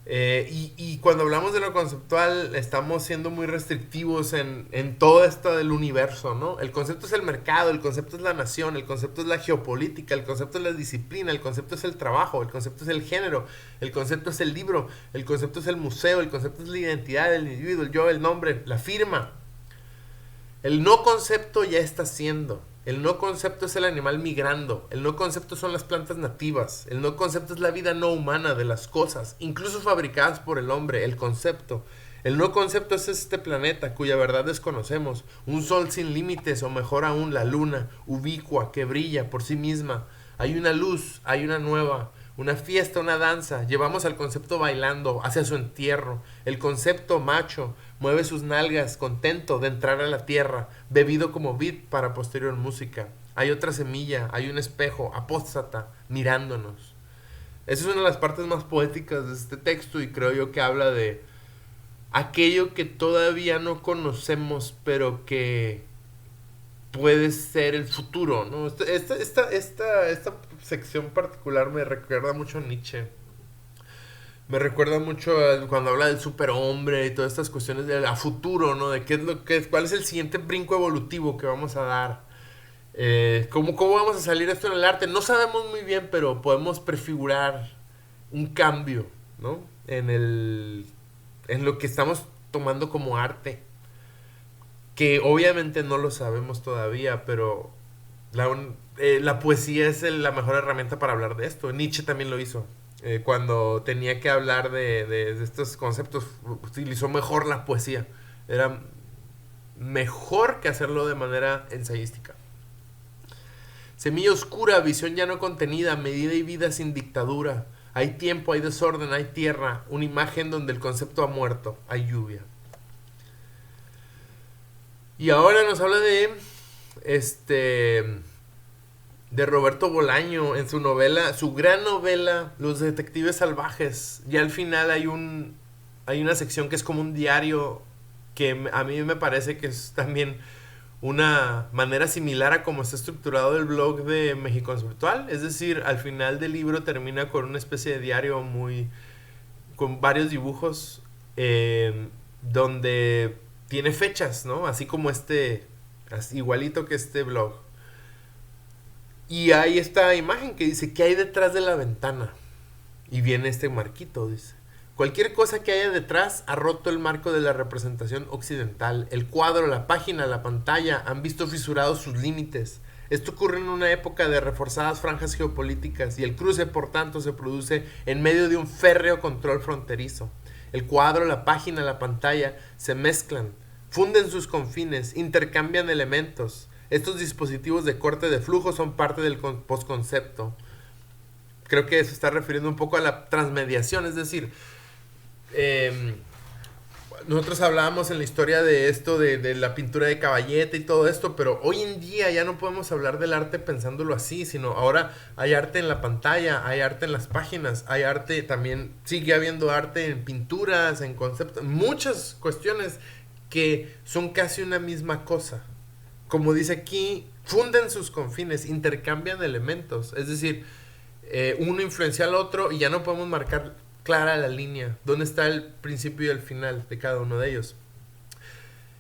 Y cuando hablamos de lo conceptual, estamos siendo muy restrictivos en todo esto del universo, ¿no? El concepto es el mercado, el concepto es la nación, el concepto es la geopolítica, el concepto es la disciplina, el concepto es el trabajo, el concepto es el género, el concepto es el libro, el concepto es el museo, el concepto es la identidad del individuo, el yo, el nombre, la firma. El no concepto ya está siendo. El no concepto es el animal migrando. El no concepto son las plantas nativas. El no concepto es la vida no humana de las cosas, incluso fabricadas por el hombre. El concepto. El no concepto es este planeta cuya verdad desconocemos. Un sol sin límites, o mejor aún la luna, ubicua, que brilla por sí misma. Hay una luz, hay una nueva, una fiesta, una danza. Llevamos al concepto bailando hacia su entierro. El concepto macho mueve sus nalgas, contento de entrar a la tierra, bebido como vid para posterior música. Hay otra semilla, hay un espejo, apóstata, mirándonos. Esa es una de las partes más poéticas de este texto y creo yo que habla de aquello que todavía no conocemos, pero que puede ser el futuro, ¿no? Esta sección particular me recuerda mucho a Nietzsche. Me recuerda mucho a cuando habla del superhombre y todas estas cuestiones de a futuro, ¿no? De qué es lo que es, cuál es el siguiente brinco evolutivo que vamos a dar. ¿Cómo vamos a salir esto en el arte? No sabemos muy bien, pero podemos prefigurar un cambio, ¿no? En lo que estamos tomando como arte. Que obviamente no lo sabemos todavía, pero la poesía es la mejor herramienta para hablar de esto. Nietzsche también lo hizo. Cuando tenía que hablar de estos conceptos, utilizó mejor la poesía. Era mejor que hacerlo de manera ensayística. Semilla oscura, visión ya no contenida, medida y vida sin dictadura. Hay tiempo, hay desorden, hay tierra, una imagen donde el concepto ha muerto, hay lluvia. Y ahora nos habla de Roberto Bolaño en su novela, su gran novela, Los detectives salvajes. Y al final hay una sección que es como un diario que a mí me parece que es también una manera similar a cómo está estructurado el blog de Mexiconceptual. Es decir, al final del libro termina con una especie de diario con varios dibujos donde tiene fechas, ¿no? Así como igualito que este blog. Y hay esta imagen que dice, ¿qué hay detrás de la ventana? Y viene este marquito, dice. Cualquier cosa que haya detrás ha roto el marco de la representación occidental. El cuadro, la página, la pantalla han visto fisurados sus límites. Esto ocurre en una época de reforzadas franjas geopolíticas y el cruce, por tanto, se produce en medio de un férreo control fronterizo. El cuadro, la página, la pantalla se mezclan, funden sus confines, intercambian elementos. Estos dispositivos de corte de flujo son parte del postconcepto. Creo que se está refiriendo un poco a la transmediación, es decir, nosotros hablábamos en la historia de esto, de la pintura de Caballete y todo esto, pero hoy en día ya no podemos hablar del arte pensándolo así, sino ahora hay arte en la pantalla, hay arte en las páginas, hay arte también, sigue habiendo arte en pinturas, en conceptos, muchas cuestiones que son casi una misma cosa. Como dice aquí, funden sus confines, intercambian elementos, es decir, uno influencia al otro y ya no podemos marcar clara la línea, dónde está el principio y el final de cada uno de ellos.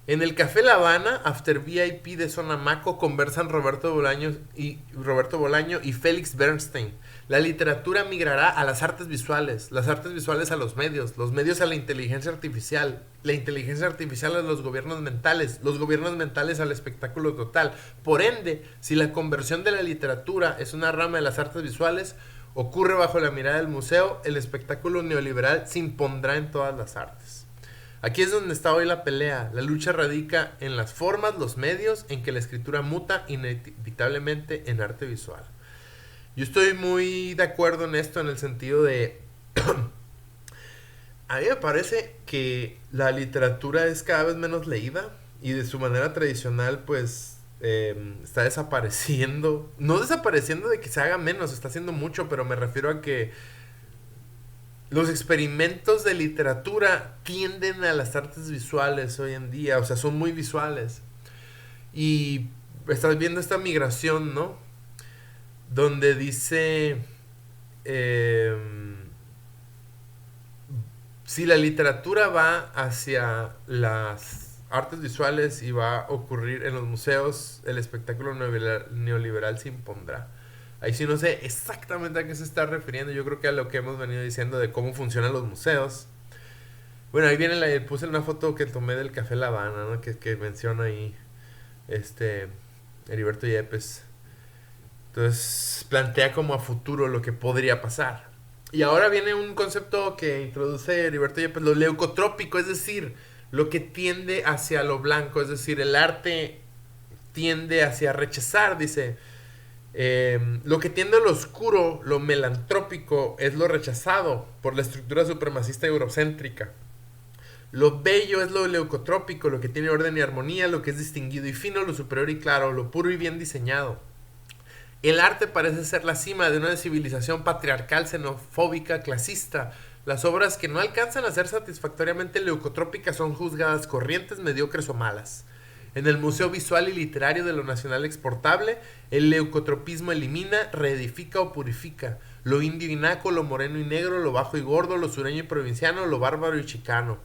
En el Café La Habana, After VIP de Sonamaco, conversan Roberto Bolaño y Félix Bernstein. La literatura migrará a las artes visuales a los medios a la inteligencia artificial, la inteligencia artificial a los gobiernos mentales al espectáculo total. Por ende, si la conversión de la literatura es una rama de las artes visuales, ocurre bajo la mirada del museo, el espectáculo neoliberal se impondrá en todas las artes. Aquí es donde está hoy la pelea. La lucha radica en las formas, los medios, en que la escritura muta inevitablemente en arte visual. Yo estoy muy de acuerdo en esto, en el sentido de... a mí me parece que la literatura es cada vez menos leída y de su manera tradicional, pues... está desapareciendo. No desapareciendo de que se haga menos, está haciendo mucho, pero me refiero a que los experimentos de literatura tienden a las artes visuales hoy en día, o sea, son muy visuales. Y estás viendo esta migración, ¿no? Donde dice si la literatura va hacia las artes visuales y va a ocurrir en los museos, el espectáculo neoliberal se impondrá. Ahí sí no sé exactamente a qué se está refiriendo. Yo creo que a lo que hemos venido diciendo de cómo funcionan los museos. Bueno, ahí viene puse una foto que tomé del Café La Habana, ¿no? Que menciona ahí Heriberto Yepes. Entonces plantea como a futuro lo que podría pasar. Y ahora viene un concepto que introduce Heriberto Yepes, lo leucotrópico, es decir, lo que tiende hacia lo blanco, es decir, el arte tiende hacia rechazar, dice, lo que tiende a lo oscuro, lo melantrópico, es lo rechazado por la estructura supremacista eurocéntrica. Lo bello es lo leucotrópico, lo que tiene orden y armonía, lo que es distinguido y fino, lo superior y claro, lo puro y bien diseñado. El arte parece ser la cima de una civilización patriarcal, xenofóbica, clasista. Las obras que no alcanzan a ser satisfactoriamente leucotrópicas son juzgadas corrientes, mediocres o malas. En el Museo Visual y Literario de lo Nacional Exportable, el leucotropismo elimina, reedifica o purifica lo indio y naco, lo moreno y negro, lo bajo y gordo, lo sureño y provinciano, lo bárbaro y chicano.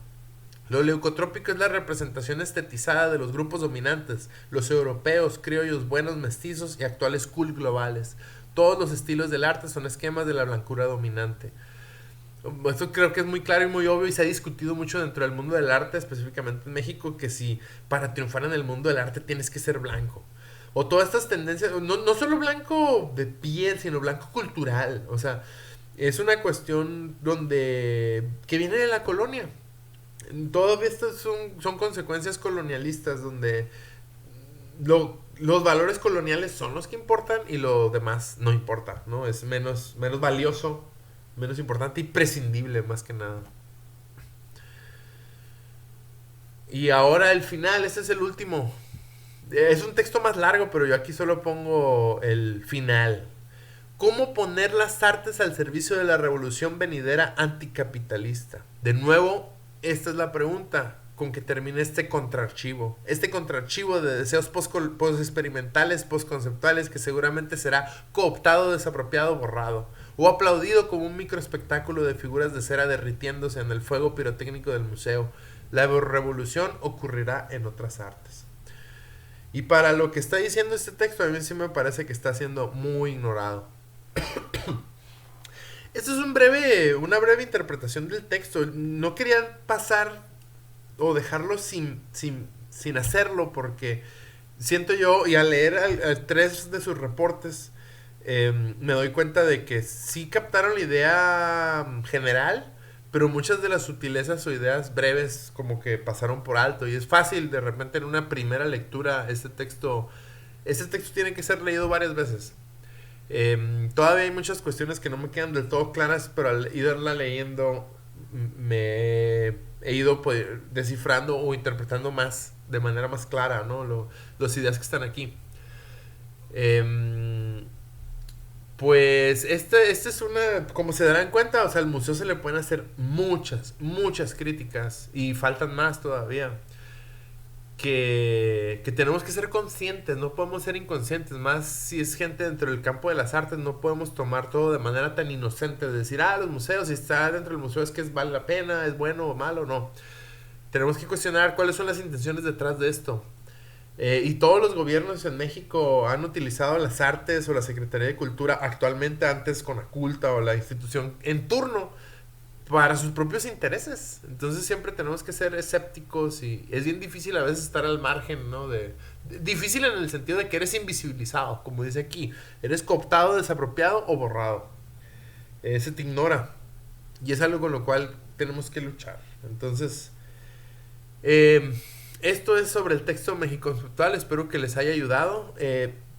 Lo leucotrópico es la representación estetizada de los grupos dominantes, los europeos, criollos, buenos, mestizos y actuales cool globales. Todos los estilos del arte son esquemas de la blancura dominante. Esto creo que es muy claro y muy obvio y se ha discutido mucho dentro del mundo del arte, específicamente en México, que si para triunfar en el mundo del arte tienes que ser blanco. O todas estas tendencias, no solo blanco de piel, sino blanco cultural. O sea, es una cuestión que viene de la colonia. Todo esto son consecuencias colonialistas donde los valores coloniales son los que importan y lo demás no importa, ¿no? Es menos valioso, menos importante y prescindible más que nada. Y ahora el final, este es el último. Es un texto más largo, pero yo aquí solo pongo el final. ¿Cómo poner las artes al servicio de la revolución venidera anticapitalista? De nuevo, esta es la pregunta con que termina este contraarchivo. Este contraarchivo de deseos post-experimentales, post-conceptuales, que seguramente será cooptado, desapropiado, borrado. O aplaudido como un microespectáculo de figuras de cera derritiéndose en el fuego pirotécnico del museo. La revolución ocurrirá en otras artes. Y para lo que está diciendo este texto, a mí sí me parece que está siendo muy ignorado. Esto es una breve interpretación del texto. No quería pasar o dejarlo sin hacerlo porque siento yo, y al leer 3 de sus reportes, me doy cuenta de que sí captaron la idea general, pero muchas de las sutilezas o ideas breves como que pasaron por alto. Y es fácil de repente en una primera lectura este texto tiene que ser leído varias veces. Todavía hay muchas cuestiones que no me quedan del todo claras, pero al irla leyendo me he ido descifrando o interpretando más de manera más clara, ¿no? Las ideas que están aquí. Pues este es como se darán cuenta, o sea, al museo se le pueden hacer muchas críticas y faltan más todavía. Que tenemos que ser conscientes, no podemos ser inconscientes, más si es gente dentro del campo de las artes, no podemos tomar todo de manera tan inocente, de decir, los museos, si está dentro del museo es que vale la pena, es bueno o malo, no. Tenemos que cuestionar cuáles son las intenciones detrás de esto. Y todos los gobiernos en México han utilizado las artes o la Secretaría de Cultura actualmente, antes Conaculta o la institución en turno, para sus propios intereses. Entonces siempre tenemos que ser escépticos y es bien difícil a veces estar al margen, ¿no? Difícil en el sentido de que eres invisibilizado, como dice aquí. Eres cooptado, desapropiado o borrado. Se te ignora. Y es algo con lo cual tenemos que luchar. Entonces, esto es sobre el texto mexiconceptual. Espero que les haya ayudado.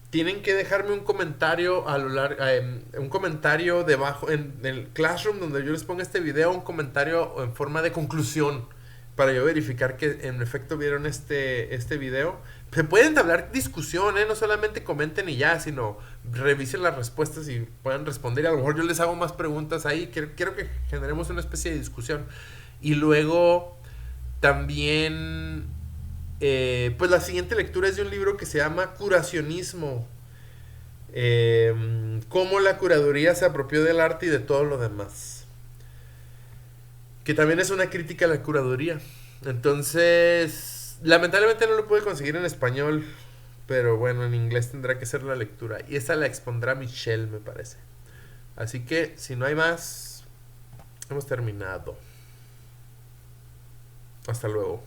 Tienen que dejarme un comentario un comentario debajo en el Classroom donde yo les ponga este video, un comentario en forma de conclusión para yo verificar que en efecto vieron este video. Se pueden entablar discusión, no solamente comenten y ya, sino revisen las respuestas y puedan responder. A lo mejor yo les hago más preguntas ahí. Quiero que generemos una especie de discusión. Y luego también pues la siguiente lectura es de un libro que se llama Curacionismo, cómo la curaduría se apropió del arte y de todo lo demás, que también es una crítica a la curaduría. Entonces, lamentablemente no lo pude conseguir en español, pero bueno, en inglés tendrá que ser la lectura. Y esa la expondrá Michelle, me parece. Así que, si no hay más, hemos terminado. Hasta luego.